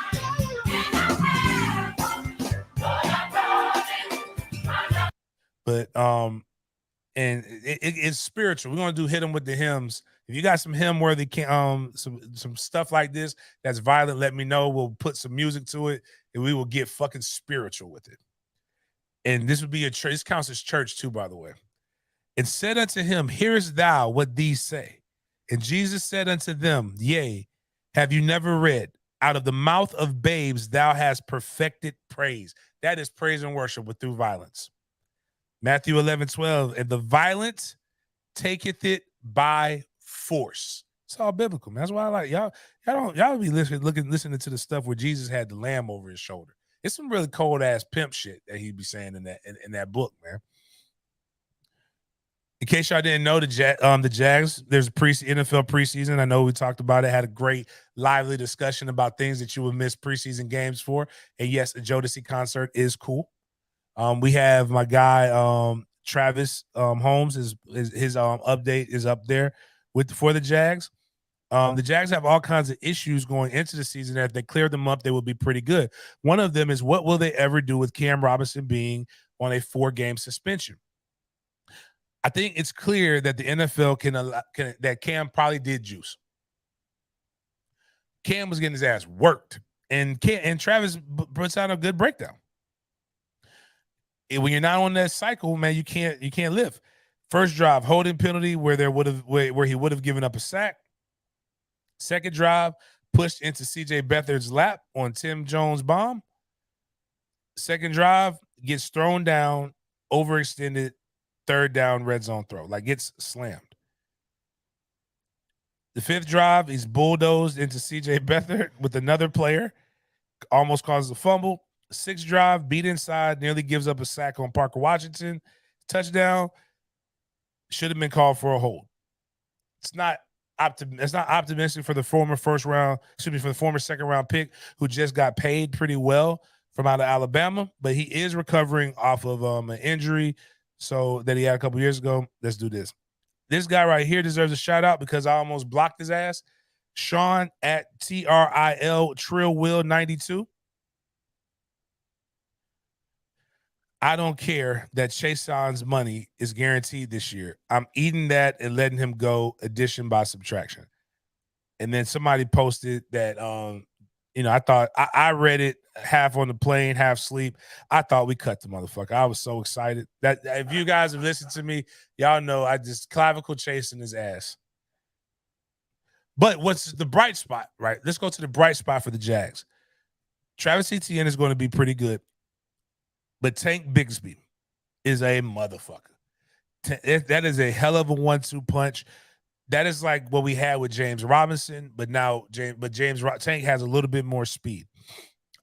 But and it's spiritual. We're gonna hit them with the hymns. If you got some hymn worthy some stuff like this that's violent, let me know. We'll put some music to it, and we will get fucking spiritual with it. And this would be a church. This counts as church too, by the way. And said unto him, hearest thou what these say? And Jesus said unto them, yea, have you never read? Out of the mouth of babes thou hast perfected praise. That is praise and worship with through violence. Matthew 11:12, and the violent taketh it by force. It's all biblical, man. That's why I like y'all be listening to the stuff where Jesus had the lamb over his shoulder. It's some really cold ass pimp shit that he'd be saying in that book, man. In case y'all didn't know, the Jags, there's a NFL preseason. I know we talked about it, had a great lively discussion about things that you would miss preseason games for. And yes, a Jodeci concert is cool. We have my guy Travis Holmes. His update is up there for the Jags. The Jags have all kinds of issues going into the season. If they clear them up, they will be pretty good. One of them is, what will they ever do with Cam Robinson being on a 4-game suspension? I think it's clear that the NFL that Cam probably did juice. Cam was getting his ass worked, and Travis puts out a good breakdown. When you're not on that cycle, man, you can't live. First drive, holding penalty where he would have given up a sack. Second drive, pushed into CJ Beathard's lap on Tim Jones' bomb. Second drive, gets thrown down, overextended. Third down, red zone throw, like gets slammed. The 5th drive, he's bulldozed into CJ Beathard with another player, almost causes a fumble. 6th drive, beat inside, nearly gives up a sack on Parker Washington. Touchdown, should have been called for a hold. It's not optimistic for the former for the former 2nd round pick who just got paid pretty well from out of Alabama, but he is recovering off of an injury so that he had a couple years ago. Let's do this. This guy right here deserves a shout out because I almost blocked his ass. Sean at TRIL Trillwill 92. I don't care that Chaseon's money is guaranteed this year. I'm eating that and letting him go addition by subtraction. And then somebody posted that I thought I read it half on the plane, half sleep. I thought we cut the motherfucker. I was so excited. That if you guys have listened to me, y'all know I just clavicle chasing his ass. But what's the bright spot, right? Let's go to the bright spot for the Jags. Travis Etienne is going to be pretty good. But Tank Bigsby is a motherfucker. That is a hell of a 1-2 punch. That is like what we had with James Robinson, but now Tank has a little bit more speed.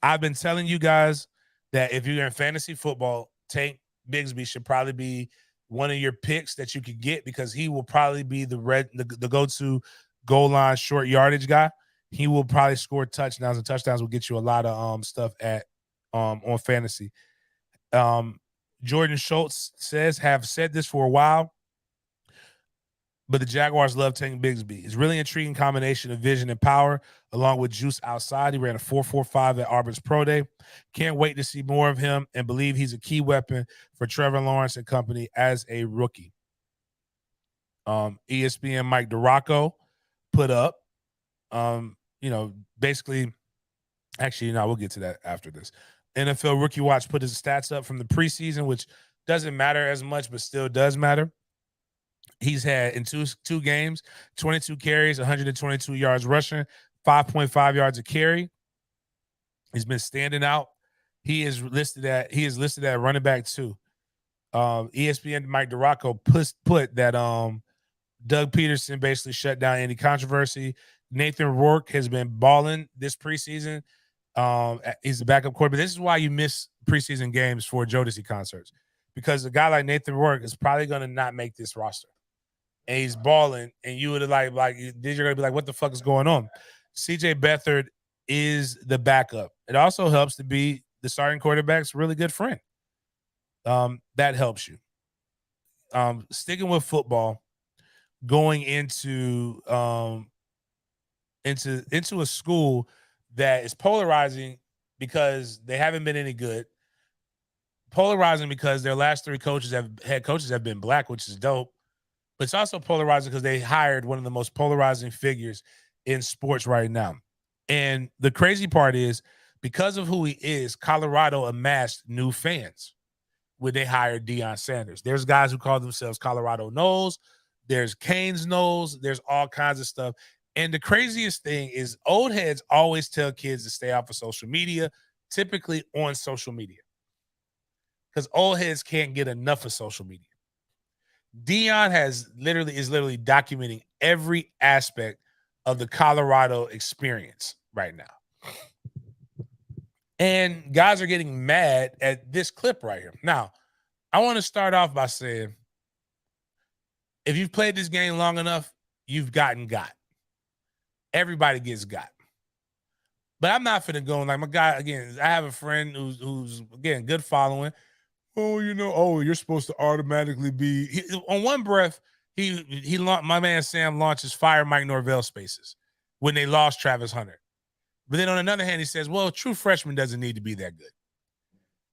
I've been telling you guys that if you're in fantasy football, Tank Bigsby should probably be one of your picks that you could get because he will probably be the go-to goal line short yardage guy. He will probably score touchdowns, and touchdowns will get you a lot of stuff on fantasy. Jordan Schultz have said this for a while, but the Jaguars love Tank Bigsby. It's really intriguing combination of vision and power, along with juice outside. He ran a 4.45 at Auburn's Pro Day. Can't wait to see more of him and believe he's a key weapon for Trevor Lawrence and company as a rookie. ESPN Mike DeRocco put up, basically Actually, no, we'll get to that after this. NFL Rookie Watch put his stats up from the preseason, which doesn't matter as much, but still does matter. He's had in two games, 22 carries, 122 yards rushing, 5.5 yards a carry. He's been standing out. He is listed at running back 2. ESPN Mike DeRocco put that Doug Peterson basically shut down any controversy. Nathan Rourke has been balling this preseason. He's the backup quarterback. This is why you miss preseason games for Jodeci concerts, because a guy like Nathan Rourke is probably going to not make this roster, and he's balling. And you would you're going to be like, what the fuck is going on? CJ Beathard is the backup. It also helps to be the starting quarterback's really good friend. That helps you. Sticking with football, going into a school that is polarizing because they haven't been any good. Polarizing because their last 3 head coaches have been black, which is dope. But it's also polarizing because they hired one of the most polarizing figures in sports right now. And the crazy part is, because of who he is, Colorado amassed new fans when they hired Deion Sanders. There's guys who call themselves Colorado Knowles. There's Canes Knowles. There's all kinds of stuff. And the craziest thing is, old heads always tell kids to stay off of social media, typically on social media, because old heads can't get enough of social media. Deion is literally documenting every aspect of the Colorado experience right now. And guys are getting mad at this clip right here. Now, I want to start off by saying, if you've played this game long enough, you've gotten got. Everybody gets got. But I'm not finna go like my guy again. I have a friend who's again good following. Oh, you're supposed to automatically be on one breath. My man Sam launches fire Mike Norvell spaces when they lost Travis Hunter. But then on another hand, he says, well, a true freshman doesn't need to be that good.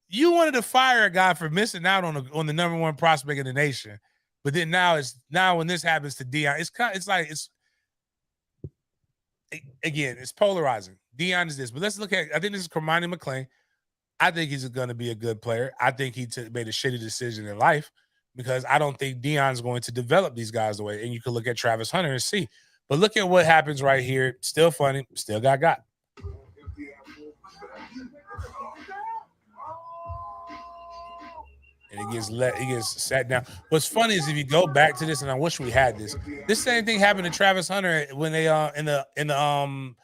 You wanted to fire a guy for missing out on the number 1 prospect in the nation. But then now when this happens to Deion, it's polarizing. Deion is this, but let's look at. I think this is Kermani McClain. I think he's going to be a good player. I think he made a shitty decision in life, because I don't think Deion's going to develop these guys the way. And you can look at Travis Hunter and see. But look at what happens right here. Still funny. Still got. And he gets sat down. What's funny is, if you go back to this, and I wish we had this same thing happened to Travis Hunter when they in the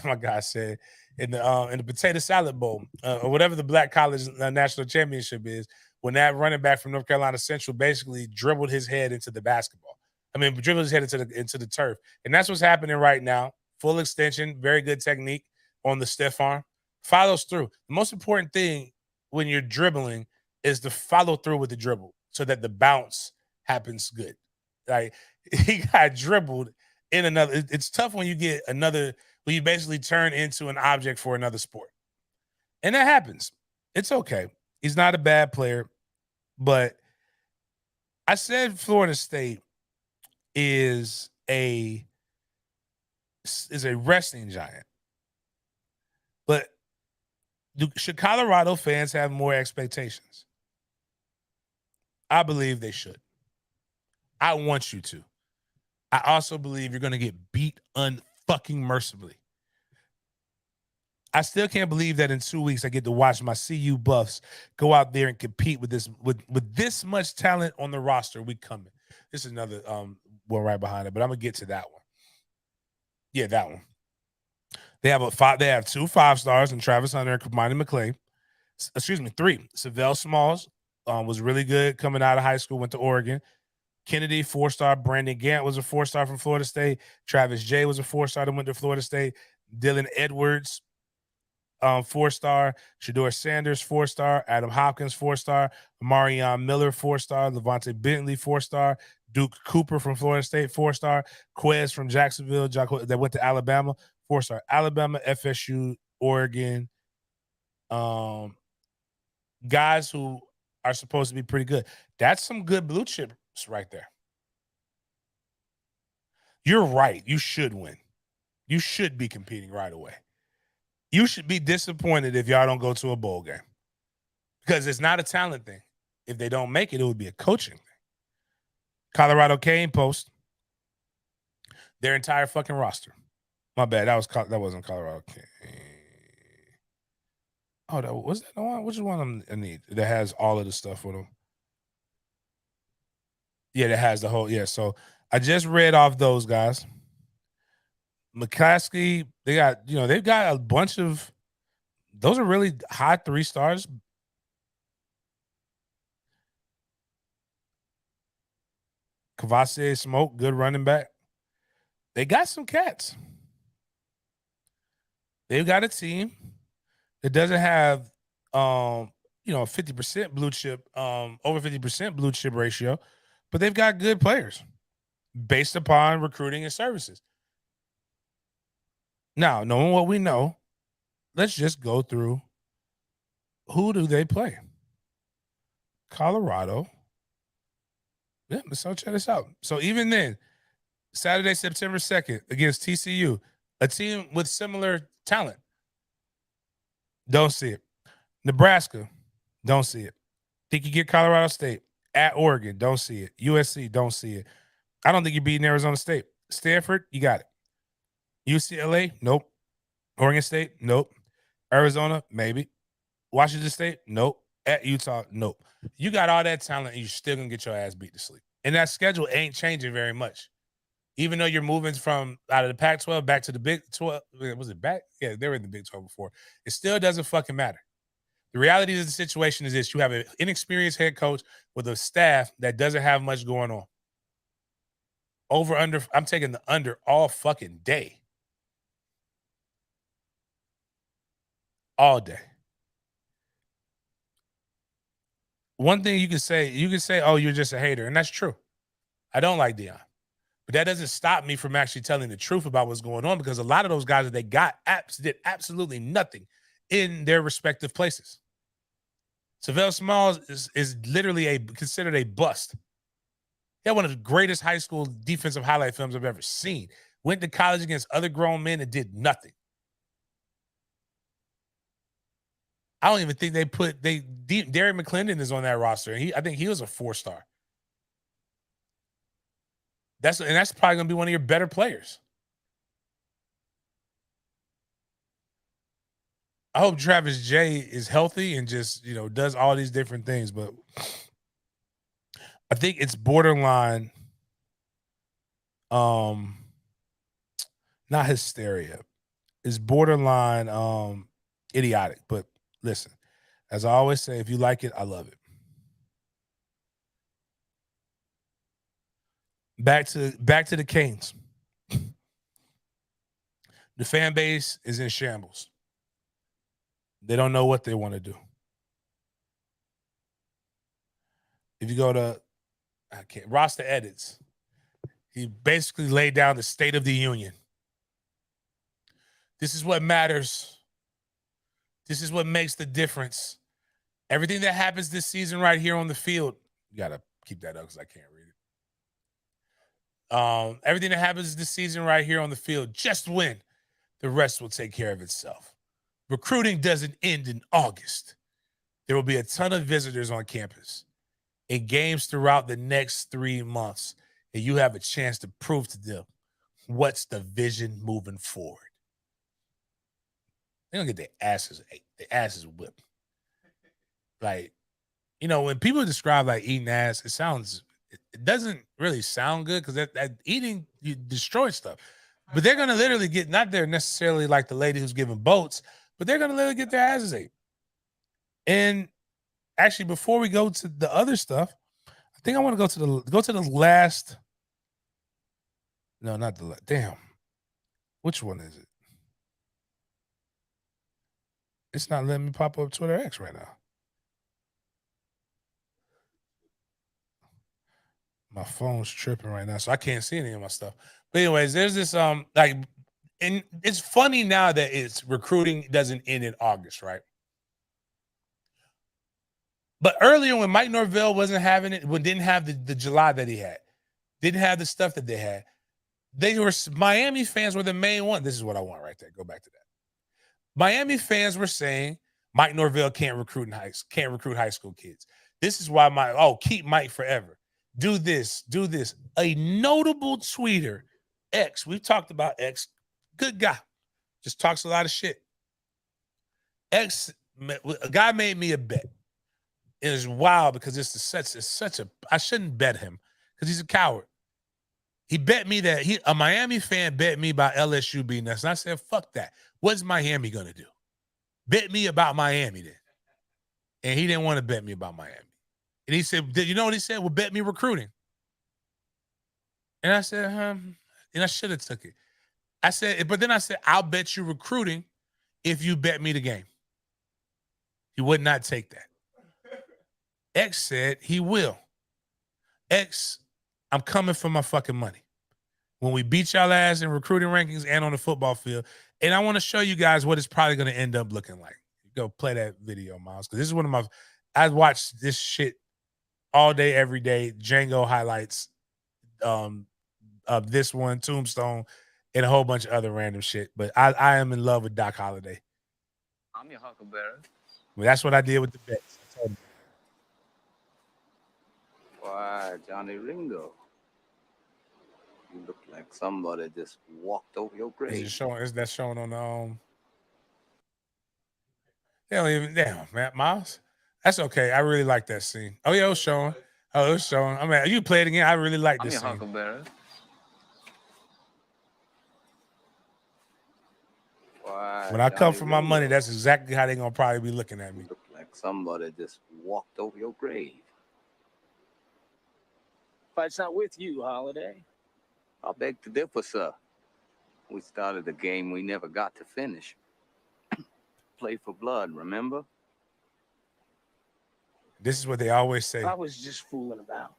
my God said in the potato salad bowl or whatever the Black College national championship is, when that running back from North Carolina Central basically dribbled his head into the basketball. Dribbled his head into the turf, and that's what's happening right now. Full extension, very good technique on the stiff arm, follows through. The most important thing when you're dribbling is to follow through with the dribble so that the bounce happens good. Like, he got dribbled in another. It's tough when you get when you basically turn into an object for another sport. And that happens. It's okay. He's not a bad player, but I said Florida State is a wrestling giant. But should Colorado fans have more expectations? I believe they should. I want you to. I also believe you're going to get beat unfucking mercifully. I still can't believe that in 2 weeks I get to watch my CU Buffs go out there and compete with this much talent on the roster. We coming. This is another one right behind it, but I'm gonna get to that one. Yeah, that one. They have 2 5-stars in Travis Hunter and Kermani McClain. 3. Savell Smalls was really good coming out of high school, went to Oregon. Kennedy, 4-star. Brandon Gant was a 4-star from Florida State. Travis J was a 4-star that went to Florida State. Dylan Edwards, 4-star. Shador Sanders, 4-star. Adam Hopkins, 4-star. Marion Miller, 4-star. Levante Bentley, 4-star. Duke Cooper from Florida State, 4-star. Quez from Jacksonville, that went to Alabama, 4-star. Alabama, FSU, Oregon. Guys who are supposed to be pretty good. That's some good blue chips right there. You're right. You should win. You should be competing right away. You should be disappointed if y'all don't go to a bowl game because it's not a talent thing. If they don't make it, it would be a coaching thing. Colorado Cane post their entire fucking roster. My bad. That wasn't Colorado Cane. Oh, was that the one? Which one I need that has all of the stuff with them? Yeah, that has the whole. Yeah, so I just read off those guys. McCaskey, they've got a bunch of. Those are really high 3 stars. Kavase Smoke, good running back. They got some cats. They've got a team that doesn't have 50% blue chip, over 50% blue chip ratio, but they've got good players based upon recruiting and services. Now, knowing what we know, let's just go through who do they play? Colorado. Yeah, so check this out. So even then, Saturday, September 2nd against TCU, a team with similar talent. Don't see it. Nebraska, don't see it. Think you get Colorado State at Oregon, don't see it. USC, don't see it. I don't think you're beating Arizona State. Stanford, you got it. UCLA, nope. Oregon State, nope. Arizona, maybe. Washington State, nope. At Utah, nope. You got all that talent and you're still going to get your ass beat to sleep. And that schedule ain't changing very much. Even though you're moving from out of the Pac-12 back to the Big 12. Was it back? Yeah, they were in the Big 12 before. It still doesn't fucking matter. The reality of the situation is this. You have an inexperienced head coach with a staff that doesn't have much going on. Over, under, I'm taking the under all fucking day. All day. One thing you can say, oh, you're just a hater. And that's true. I don't like Deion. But that doesn't stop me from actually telling the truth about what's going on because a lot of those guys that they got did absolutely nothing in their respective places. Savell Smalls is literally considered a bust. He had one of the greatest high school defensive highlight films I've ever seen. Went to college against other grown men and did nothing. I don't even think Derek McClendon is on that roster. I think he was a 4-star. That's probably going to be one of your better players. I hope Travis J is healthy and just, does all these different things. But I think it's borderline, not hysteria. It's borderline idiotic. But listen, as I always say, if you like it, I love it. Back to the Canes. The fan base is in shambles. They don't know what they want to do. If you go to roster edits, he basically laid down the State of the Union. This is what matters. This is what makes the difference. Everything that happens this season right here on the field, you got to keep that up because I can't read it. Everything that happens this season right here on the field, just win. The rest will take care of itself. Recruiting doesn't end in August. There will be a ton of visitors on campus and games throughout the next 3 months, and you have a chance to prove to them what's the vision moving forward. They're going to get their asses whipped. Like, when people describe like eating ass, it doesn't really sound good because that eating, you destroy stuff. But they're going to literally get, not there necessarily like the lady who's giving boats, but they're going to literally get their asses ate. And actually, before we go to the other stuff, I think I want to go to the last. No, not the last. Damn. Which one is it? It's not letting me pop up Twitter X right now. My phone's tripping right now, so I can't see any of my stuff. But anyways, there's this and it's funny now that it's recruiting doesn't end in August, right? But earlier when Mike Norvell wasn't having it, didn't have the July that he had, didn't have the stuff that they had, Miami fans were the main one. This is what I want right there. Go back to that. Miami fans were saying Mike Norvell can't recruit high school kids. This is why keep Mike forever. Do this. A notable tweeter, X. We've talked about X. Good guy. Just talks a lot of shit. X, a guy made me a bet. It is wild because it's such a I shouldn't bet him because he's a coward. He bet me that a Miami fan bet me about LSU beating us. And I said, fuck that. What's Miami gonna do? Bet me about Miami then. And he didn't want to bet me about Miami. And he said, you know what he said? Well, bet me recruiting. And I said, and I should have took it. I said, but then I said, I'll bet you recruiting if you bet me the game. He would not take that. X said he will. X, I'm coming for my fucking money. When we beat y'all ass in recruiting rankings and on the football field. And I want to show you guys what it's probably going to end up looking like. Go play that video, Miles, because this is one of I watched this shit all day, every day. Django highlights of this one, Tombstone, and a whole bunch of other random shit. But I am in love with Doc Holliday. I'm your huckleberry. Well, that's what I did with the bets. Why, Johnny Ringo? You look like somebody just walked over your grave. Is that showing on the They don't even damn, man, Miles. That's okay. I really like that scene. Oh yeah, it was showing. Oh, it was showing. I mean, you play it again. I really like this scene. I'm your huckleberry. Why, When I come Johnny for my Ringo, money, that's exactly how they're gonna probably be looking at me. you look like somebody just walked over your grave. Fight's not with you, Holiday. I beg to differ, sir. We started a game we never got to finish. Play for blood, remember? This is what they always say. I was just fooling about.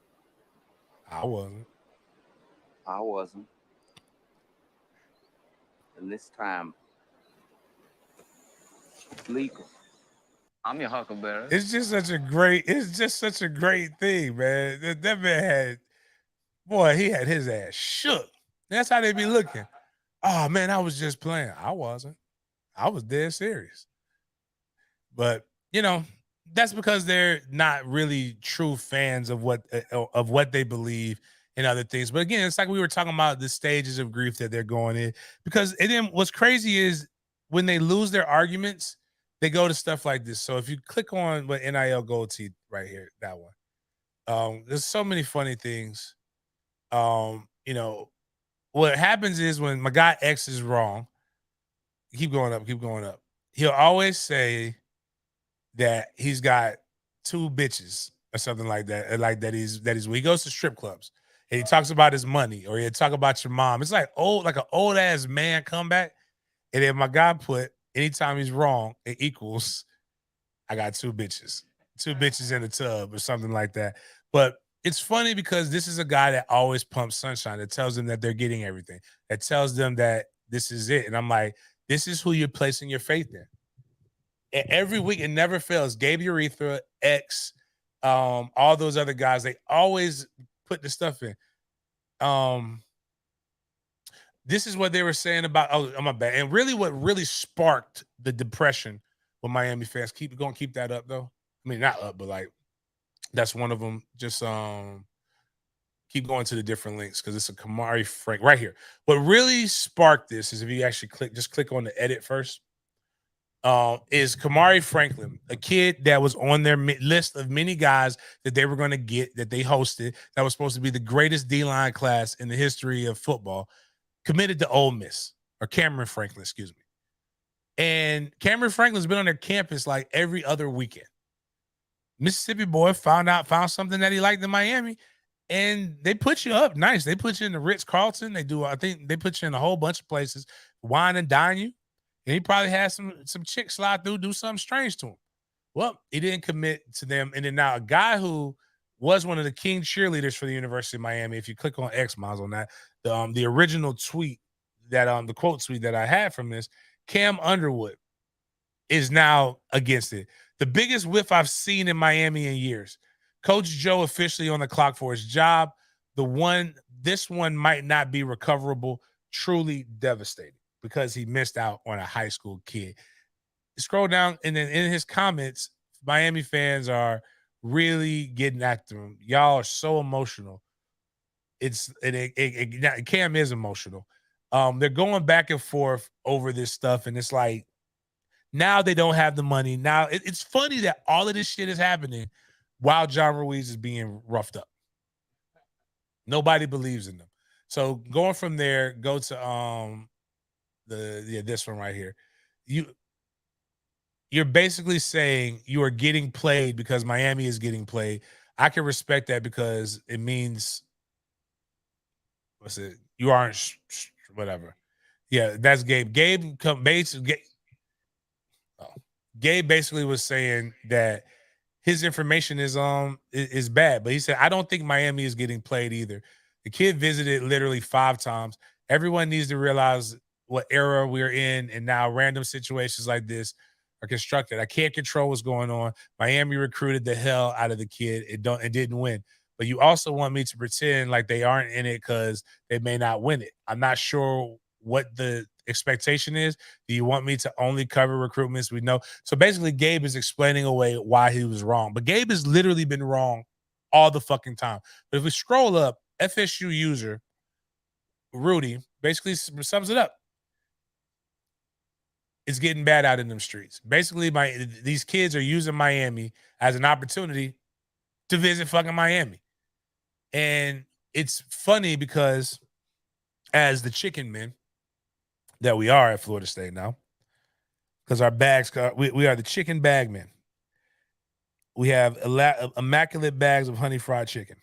I wasn't. I wasn't. And this time, it's legal. I'm your huckleberry. It's just such a great thing, man. That man had, boy, he had his ass shook. That's how they be looking. Oh man, I was just playing. I wasn't. I was dead serious. But you know, that's because they're not really true fans of what they believe in other things. But again, it's like we were talking about the stages of grief that they're going in. Because and then what's crazy is when they lose their arguments, they go to stuff like this. So if you click on what NIL Gold Teeth right here, that one, there's so many funny things. You know, what happens is when my guy X is wrong, keep going up. He'll always say that he's got 2 bitches or something like that. And like that he's when he goes to strip clubs and he talks about his money or he'll talk about your mom. It's like an old ass man comeback. And then my guy put anytime he's wrong, it equals I got 2 bitches. 2 bitches in the tub or something like that. But it's funny because this is a guy that always pumps sunshine, that tells them that they're getting everything, that tells them that this is it. And I'm like, this is who you're placing your faith in. And every week, it never fails. Gabe Urethra, X, all those other guys, they always put the stuff in. This is what they were saying about, oh, my bad. And really what really sparked the depression with Miami fans. Keep that up, though. I mean, not up, but like, that's one of them. Just keep going to the different links because it's a Kamari Frank right here. What really sparked this is if you actually click on the edit first. Is Kamari Franklin, a kid that was on their list of many guys that they were going to get, that they hosted, that was supposed to be the greatest D-line class in the history of football, committed to Ole Miss, or Cameron Franklin, excuse me. And Cameron Franklin's been on their campus like every other weekend. Mississippi boy found something that he liked in Miami, and they put you up nice. They put you in the Ritz-Carlton. I think they put you in a whole bunch of places, wine and dine you. And he probably had some chicks slide through, do something strange to him. Well, he didn't commit to them. And then now a guy who was one of the king cheerleaders for the University of Miami, if you click on X Miles on that, the original tweet that the quote tweet that I had from this, Cam Underwood is now against it. The biggest whiff I've seen in Miami in years. Coach Joe officially on the clock for his job. This one might not be recoverable. Truly devastating. Because he missed out on a high school kid. scroll down, and then in his comments, Miami fans are really getting after him. Y'all are so emotional. Cam is emotional. They're going back and forth over this stuff, and it's like now they don't have the money. Now it's funny that all of this shit is happening while John Ruiz is being roughed up. Nobody believes in them. So going from there, go to this one right here. You're basically saying you are getting played because Miami is getting played. I can respect that because it means what's it? You aren't whatever. Yeah, that's Gabe. Gabe basically was saying that his information is bad, but he said I don't think Miami is getting played either. The kid visited literally 5 times. Everyone needs to realize what era we're in, and now random situations like this are constructed. I can't control what's going on. Miami recruited the hell out of the kid. It didn't win. But you also want me to pretend like they aren't in it because they may not win it. I'm not sure what the expectation is. Do you want me to only cover recruitments we know? So basically, Gabe is explaining away why he was wrong. But Gabe has literally been wrong all the fucking time. But if we scroll up, FSU user Rudy basically sums it up. It's getting bad out in them streets. Basically, these kids are using Miami as an opportunity to visit fucking Miami. And it's funny because as the chicken men that we are at Florida State now, because our bags, we are the chicken bag men. We have immaculate bags of honey fried chicken.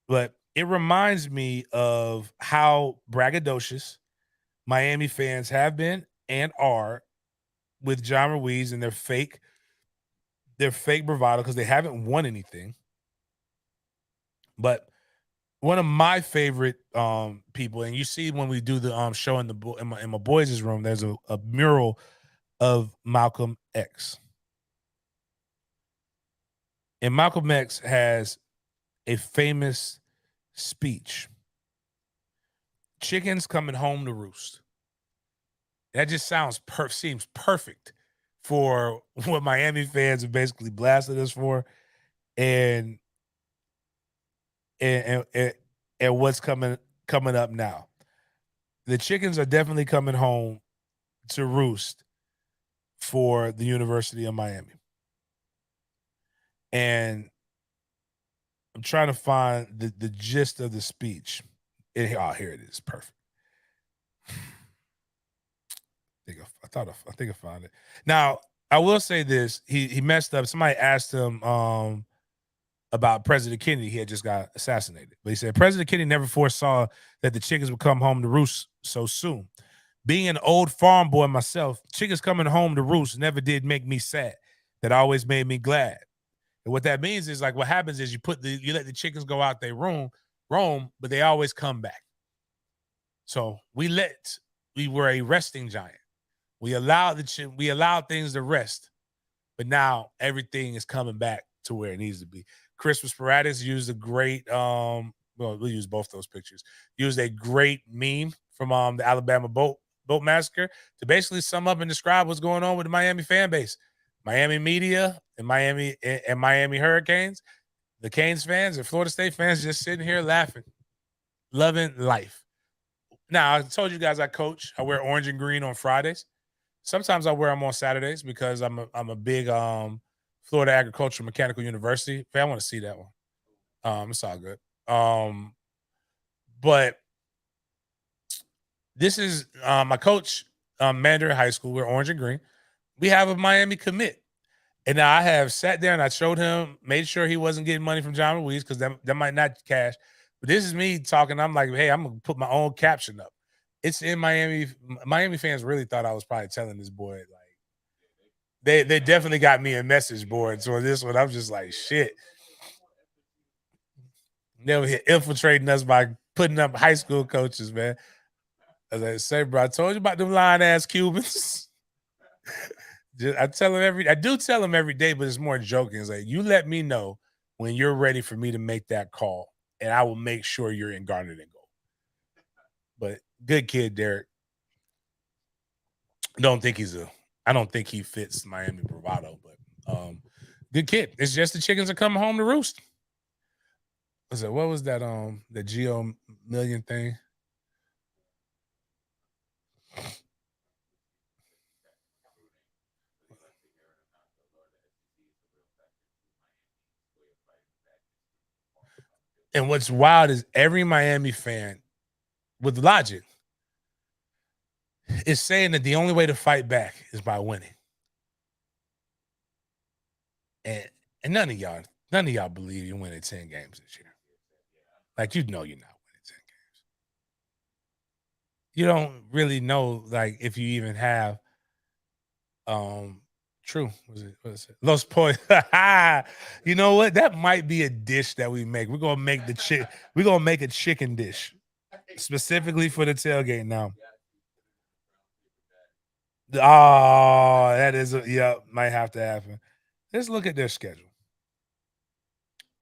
But it reminds me of how braggadocious Miami fans have been and are with John Ruiz and their fake bravado because they haven't won anything. But one of my favorite people, and you see when we do the show in my boys' room, there's a mural of Malcolm X. And Malcolm X has a famous speech. Chickens coming home to roost. That just seems perfect for what Miami fans have basically blasted us for, and what's coming up now. The chickens are definitely coming home to roost for the University of Miami. And I'm trying to find the gist of the speech. Here it is. Perfect. I think I found it. Now, I will say this. He messed up. Somebody asked him about President Kennedy. He had just got assassinated. But he said, President Kennedy never foresaw that the chickens would come home to roost so soon. Being an old farm boy myself, chickens coming home to roost never did make me sad. That always made me glad. And what that means is, like, what happens is you let the chickens go out, they roam, but they always come back. So we were a resting giant. We allowed things to rest, but now everything is coming back to where it needs to be. Christmas Paratus used a great we'll use both those pictures. Used a great meme from the Alabama boat massacre to basically sum up and describe what's going on with the Miami fan base. Miami media and Miami Hurricanes, the Canes fans and Florida State fans just sitting here laughing, loving life. Now, I told you guys I coach. I wear orange and green on Fridays. Sometimes I wear them on Saturdays because I'm a big Florida Agricultural Mechanical University. I want to see that one. It's all good. But this is my coach, Mandarin High School. We're orange and green. We have a Miami commit. And now I have sat there and I showed him, made sure he wasn't getting money from John Ruiz because that might not cash. But this is me talking. I'm like, hey, I'm going to put my own caption up. It's in Miami. Miami fans really thought I was probably telling this boy, like, they definitely got me a message board. So this one, I'm just like, shit. They were here infiltrating us by putting up high school coaches, man. As I say, bro, I told you about them lying ass Cubans. I do tell him every day, but it's more joking. It's like, you let me know when you're ready for me to make that call, and I will make sure you're in garnet and gold. But good kid, Derek. Don't think he's a I don't think he fits Miami bravado, but good kid. It's just the chickens are coming home to roost. What was that? The Geo Million thing. And what's wild is every Miami fan with logic is saying that the only way to fight back is by winning. And none of y'all believe you're winning 10 games this year. Like, you know you're not winning 10 games. You don't really know, like, if you even have true. What is it? Los Pollos. You know what? That might be a dish that we make. We're gonna make we're gonna make a chicken dish specifically for the tailgate now. Oh, that is might have to happen. Let's look at their schedule.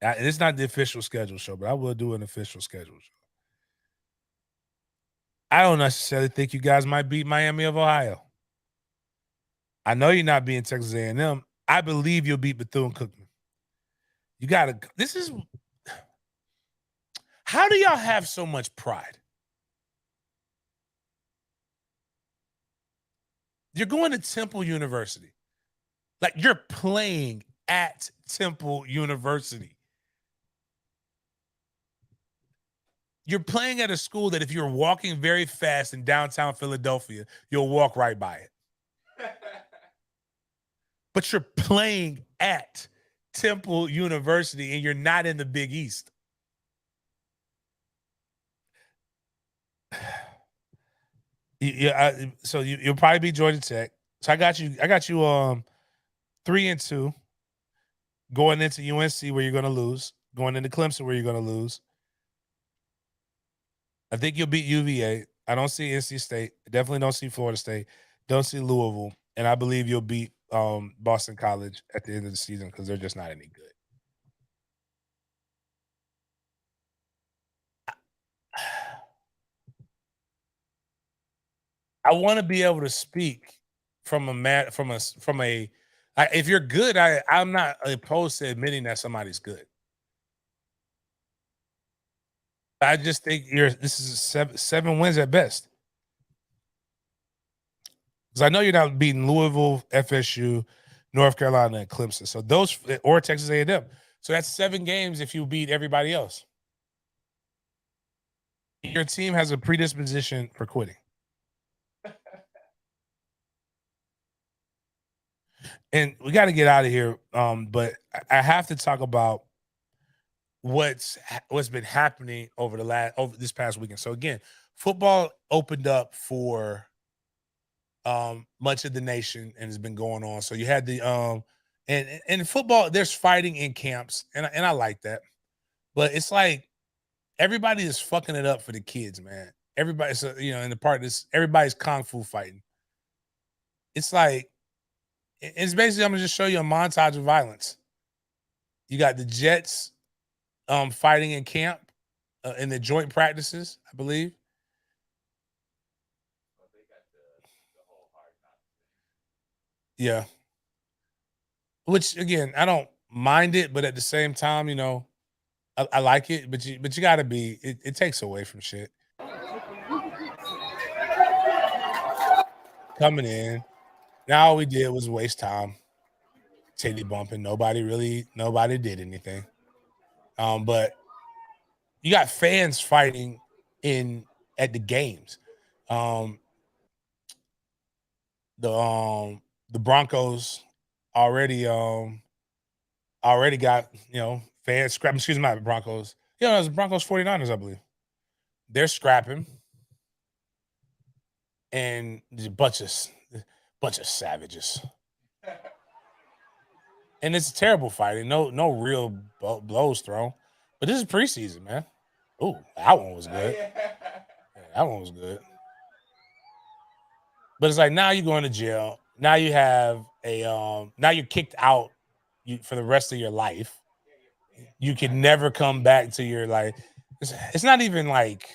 It's not the official schedule show, but I will do an official schedule show. I don't necessarily think you guys might beat Miami of Ohio. I know you're not beating Texas A&M. I believe you'll beat Bethune-Cookman. You gotta. This is. How do y'all have so much pride? You're going to Temple University. Like, you're playing at Temple University. You're playing at a school that if you're walking very fast in downtown Philadelphia, you'll walk right by it. But you're playing at Temple University and you're not in the Big East. So you'll probably be Georgia Tech. So I got you 3-2 going into UNC where you're going to lose, going into Clemson where you're going to lose. I think you'll beat UVA. I don't see NC State. Definitely don't see Florida State. Don't see Louisville. And I believe you'll beat Boston College at the end of the season because they're just not any good. I want to be able to speak if you're good, I'm not opposed to admitting that somebody's good. I just think this is seven wins at best. Because I know you're not beating Louisville, FSU, North Carolina, and Clemson. So those, or Texas A&M. So that's 7 games if you beat everybody else. Your team has a predisposition for quitting. And we got to get out of here. But I have to talk about what's been happening over this past weekend. So again, football opened up for much of the nation and has been going on. So you had the and in football, there's fighting in camps, and I like that. But it's like everybody is fucking it up for the kids, man. Everybody's in the part of this, everybody's kung fu fighting. It's like it's basically, I'm gonna just show you a montage of violence. You got the Jets fighting in camp in the joint practices, I believe. Yeah. Which again, I don't mind it, but at the same time, I like it, but you gotta be. It takes away from shit. Coming in, now all we did was waste time. Titty bumping. Nobody did anything. But you got fans fighting at the games. The Broncos already got fans scrapping. Excuse me, not Broncos. Yeah, it was Broncos 49ers, I believe. They're scrapping, and a bunch of savages. And it's terrible fighting. No real blows thrown. But this is preseason, man. Ooh, that one was good. Yeah, that one was good. But it's like now you're going to jail. Now you have now you're kicked out for the rest of your life. You can never come back to your life. It's not even like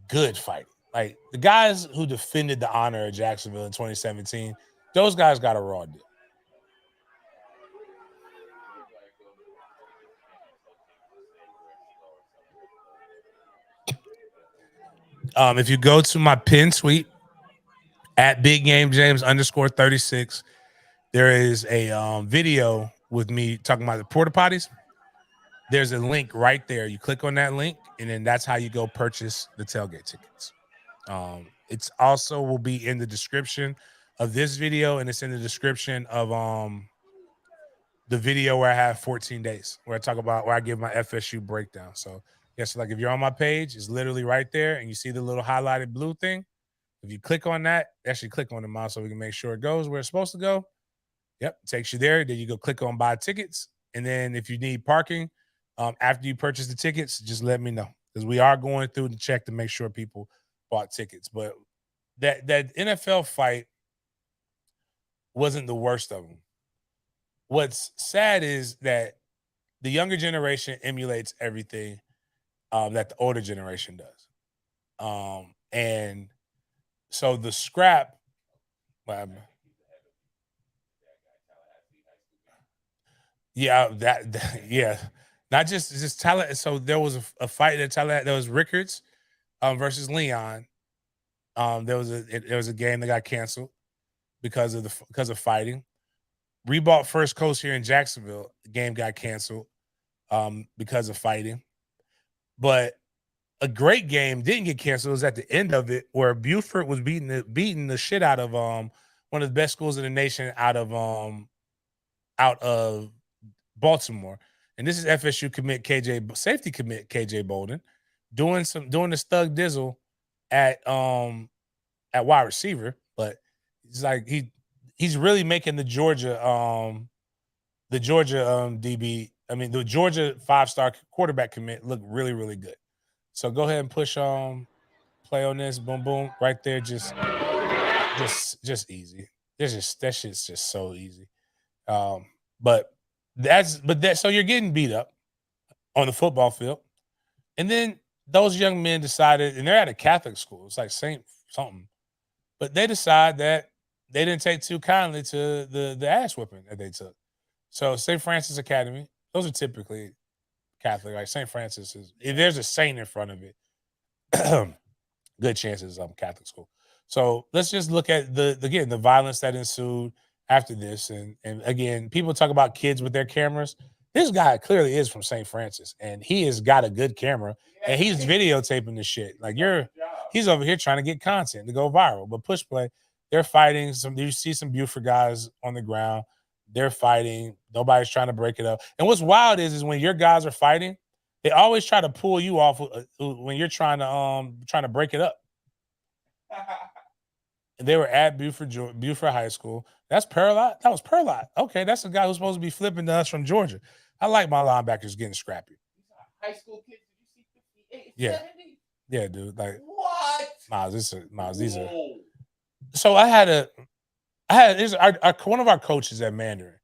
good fighting. Like the guys who defended the honor of Jacksonville in 2017, those guys got a raw deal. If you go to my pin tweet at Big Game James _36, there is a video with me talking about the porta potties. There's a link right there. You click on that link, and then that's how you go purchase the tailgate tickets. It's also will be in the description of this video, and it's in the description of the video where I have 14 days, where I talk about where I give my FSU breakdown. So yes, like if you're on my page, it's literally right there, and you see the little highlighted blue thing. If you click on that, actually click on the mouse so we can make sure it goes where it's supposed to go. Yep, takes you there. Then you go click on buy tickets, and then if you need parking after you purchase the tickets, just let me know because we are going through the check to make sure people bought tickets. But that NFL fight wasn't the worst of them. What's sad is that the younger generation emulates everything that the older generation does, and so the scrap. Yeah, yeah, not just talent. So there was a fight that Tallahassee. There was Rickards versus Leon. There was a game that got canceled because of fighting. Reebok First Coast here in Jacksonville, the game got canceled because of fighting. But a great game didn't get canceled. It was at the end of it where Buford was beating the shit out of one of the best schools in the nation out of Baltimore. And this is FSU safety commit KJ Bolden doing the thug dizzle at wide receiver, but it's like he's really making the Georgia DB, I mean the Georgia 5-star quarterback commit look really, really good. So go ahead and push play on this, boom, boom, right there, just easy. That shit's just so easy. But so you're getting beat up on the football field. And then those young men decided, and they're at a Catholic school, it's like Saint something, but they decide that they didn't take too kindly to the ass whipping that they took. So St. Francis Academy, those are typically Catholic. Like St. Francis if there's a saint in front of it, good chances Catholic school. So let's just look at the violence that ensued after this. And again, people talk about kids with their cameras. This guy clearly is from St. Francis, and he has got a good camera, and he's videotaping the shit. Like he's over here trying to get content to go viral. But push play, they're fighting. You see some Buford guys on the ground. They're fighting. Nobody's trying to break it up. And what's wild is when your guys are fighting, they always try to pull you off when you're trying to break it up. And they were at Buford High School. That's Perlot. That was Perlot. Okay, that's the guy who's supposed to be flipping to us from Georgia. I like my linebackers getting scrappy. High school kids, did you see 58, Yeah. 70? Yeah, dude. Like What? These are. So I had one of our coaches at Mandarin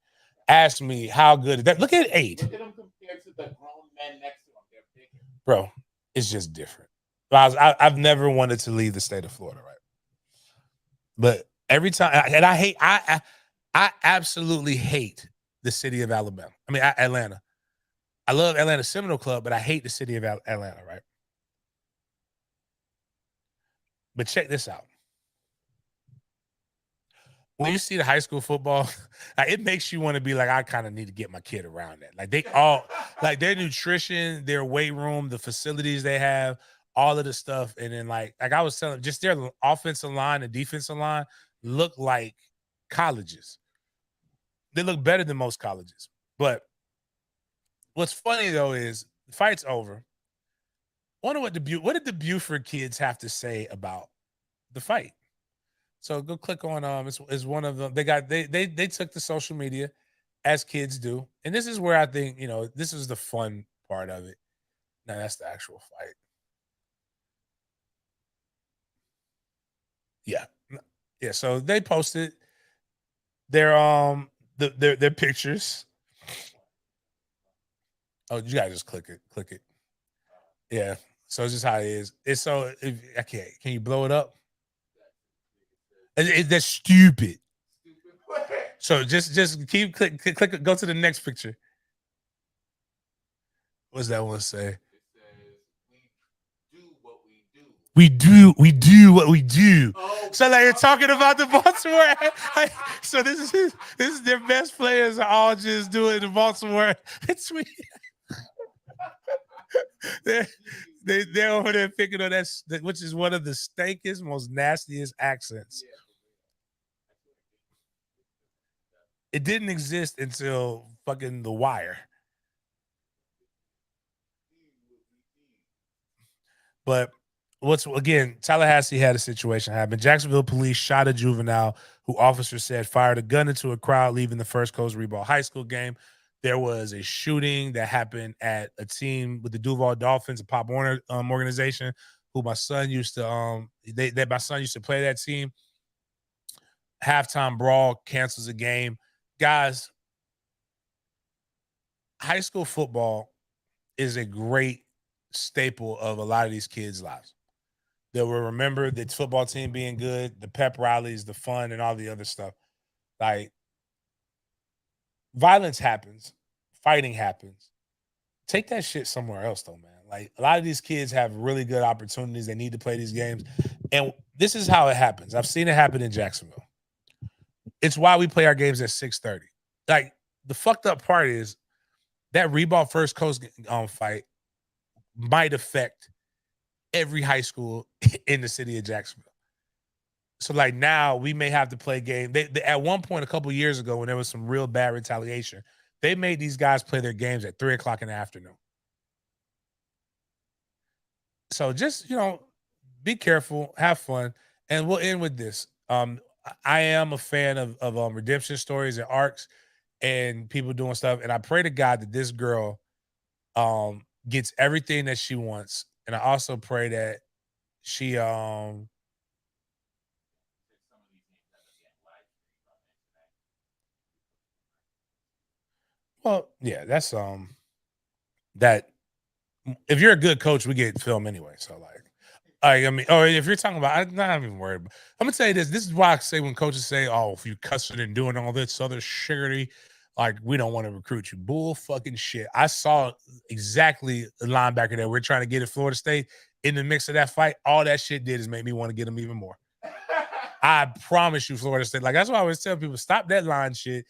asked me how good that. Look at 8. Look at them compared to the grown men next to them. They're bigger. Bro, it's just different. I've never wanted to leave the state of Florida, right? But every time, and I absolutely hate the city of Alabama. I mean, Atlanta. I love Atlanta Seminole Club, but I hate the city of Atlanta, right? But check this out. When you see the high school football, like, it makes you want to be like, I kind of need to get my kid around that. Like they all, like their nutrition, their weight room, the facilities they have, all of the stuff. And then like I was telling, just their offensive line and defensive line look like colleges. They look better than most colleges. But what's funny though is the fight's over. Wonder what did the Buford kids have to say about the fight? So go click on it's one of them. They took to social media as kids do. And this is where I think, this is the fun part of it. Now that's the actual fight. Yeah. Yeah, so they posted their their pictures. Oh, you guys just click it. Yeah. So it's just how it is. It's so okay. Can you blow it up? That's stupid. So just keep click, go to the next picture. What's that one say? It says we do what we do. We do what we do. Oh, So like you're talking about the Baltimore. So this is their best players are all just doing the Baltimore. It's sweet. they're over there picking on that, which is one of the stankiest, most nastiest accents. It didn't exist until fucking The Wire. But Tallahassee had a situation happen. Jacksonville police shot a juvenile who officers said fired a gun into a crowd leaving the First Coast Reebok High School game. There was a shooting that happened at a team with the Duval Dolphins, a Pop Warner organization, who my son used to my son used to play that team. Halftime brawl cancels a game. Guys, high school football is a great staple of a lot of these kids' lives. They will remember the football team being good, the pep rallies, the fun, and all the other stuff. Like, violence happens, fighting happens. Take that shit somewhere else, though, man. Like, a lot of these kids have really good opportunities. They need to play these games. And this is how it happens. I've seen it happen in Jacksonville. It's why we play our games at 6:30. Like, the fucked up part is that Reebok First Coast fight might affect every high school in the city of Jacksonville. So like now we may have to play game. They at one point a couple years ago when there was some real bad retaliation, they made these guys play their games at 3:00 in the afternoon. So just, be careful, have fun. And we'll end with this. I am a fan of redemption stories and arcs and people doing stuff. And I pray to God that this girl gets everything that she wants. And I also pray that she well, yeah, that's that if you're a good coach, we get film anyway. So I mean, or if you're talking about, I'm not even worried. But I'm gonna tell you this. This is why I say when coaches say, "Oh, if you cussing and doing all this other shitty, like we don't want to recruit you." Bull fucking shit. I saw exactly the linebacker that we're trying to get at Florida State in the mix of that fight. All that shit did is make me want to get him even more. I promise you, Florida State. Like that's why I always tell people, stop that line shit.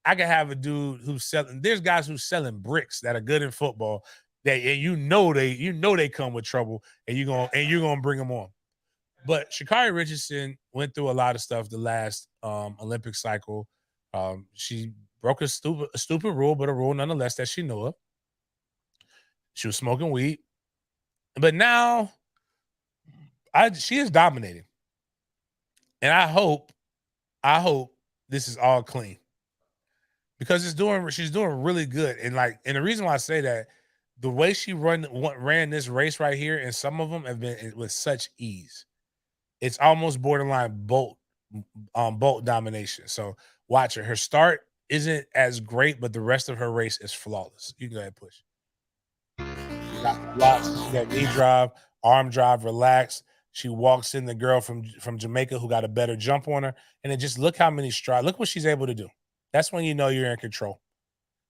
I can have a dude who's selling. There's guys who's selling bricks that are good in football. That they come with trouble, and you're gonna bring them on. But Sha'Carri Richardson went through a lot of stuff the last Olympic cycle. She broke a stupid rule, but a rule nonetheless that she knew of. She was smoking weed, but now she is dominating, and I hope this is all clean because she's doing really good, and the reason why I say that. The way she ran this race right here, and some of them have been with such ease. It's almost borderline bolt domination. So watch her. Her start isn't as great, but the rest of her race is flawless. You can go ahead and push. That knee drive, arm drive, relax. She walks in the girl from Jamaica who got a better jump on her, and then just look how many strides. Look what she's able to do. That's when you know you're in control.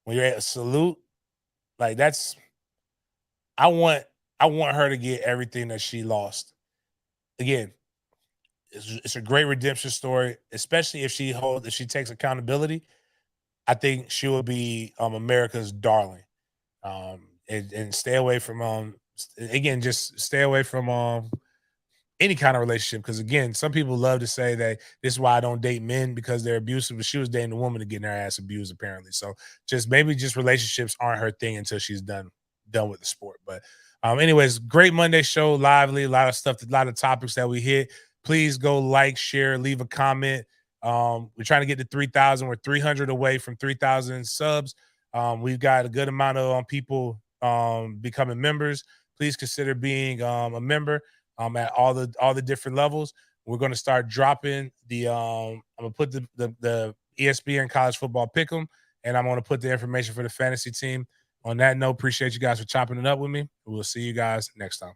When you're at a salute, like that's. I want her to get everything that she lost. Again, it's a great redemption story, especially if she takes accountability. I think she will be America's darling. And stay away from just stay away from any kind of relationship because again, some people love to say that this is why I don't date men because they're abusive, but she was dating a woman to getting her ass abused apparently. So maybe relationships aren't her thing until she's done with the sport. But anyways, great Monday show, lively, a lot of stuff, a lot of topics that we hit. Please go like, share, leave a comment. We're trying to get to 3,000. We're 300 away from 3,000 subs. We've got a good amount of people becoming members. Please consider being a member at all the different levels. We're going to start dropping the I'm going to put the ESPN college football pick'em, and I'm going to put the information for the fantasy team On that note, appreciate you guys for chopping it up with me. We'll see you guys next time.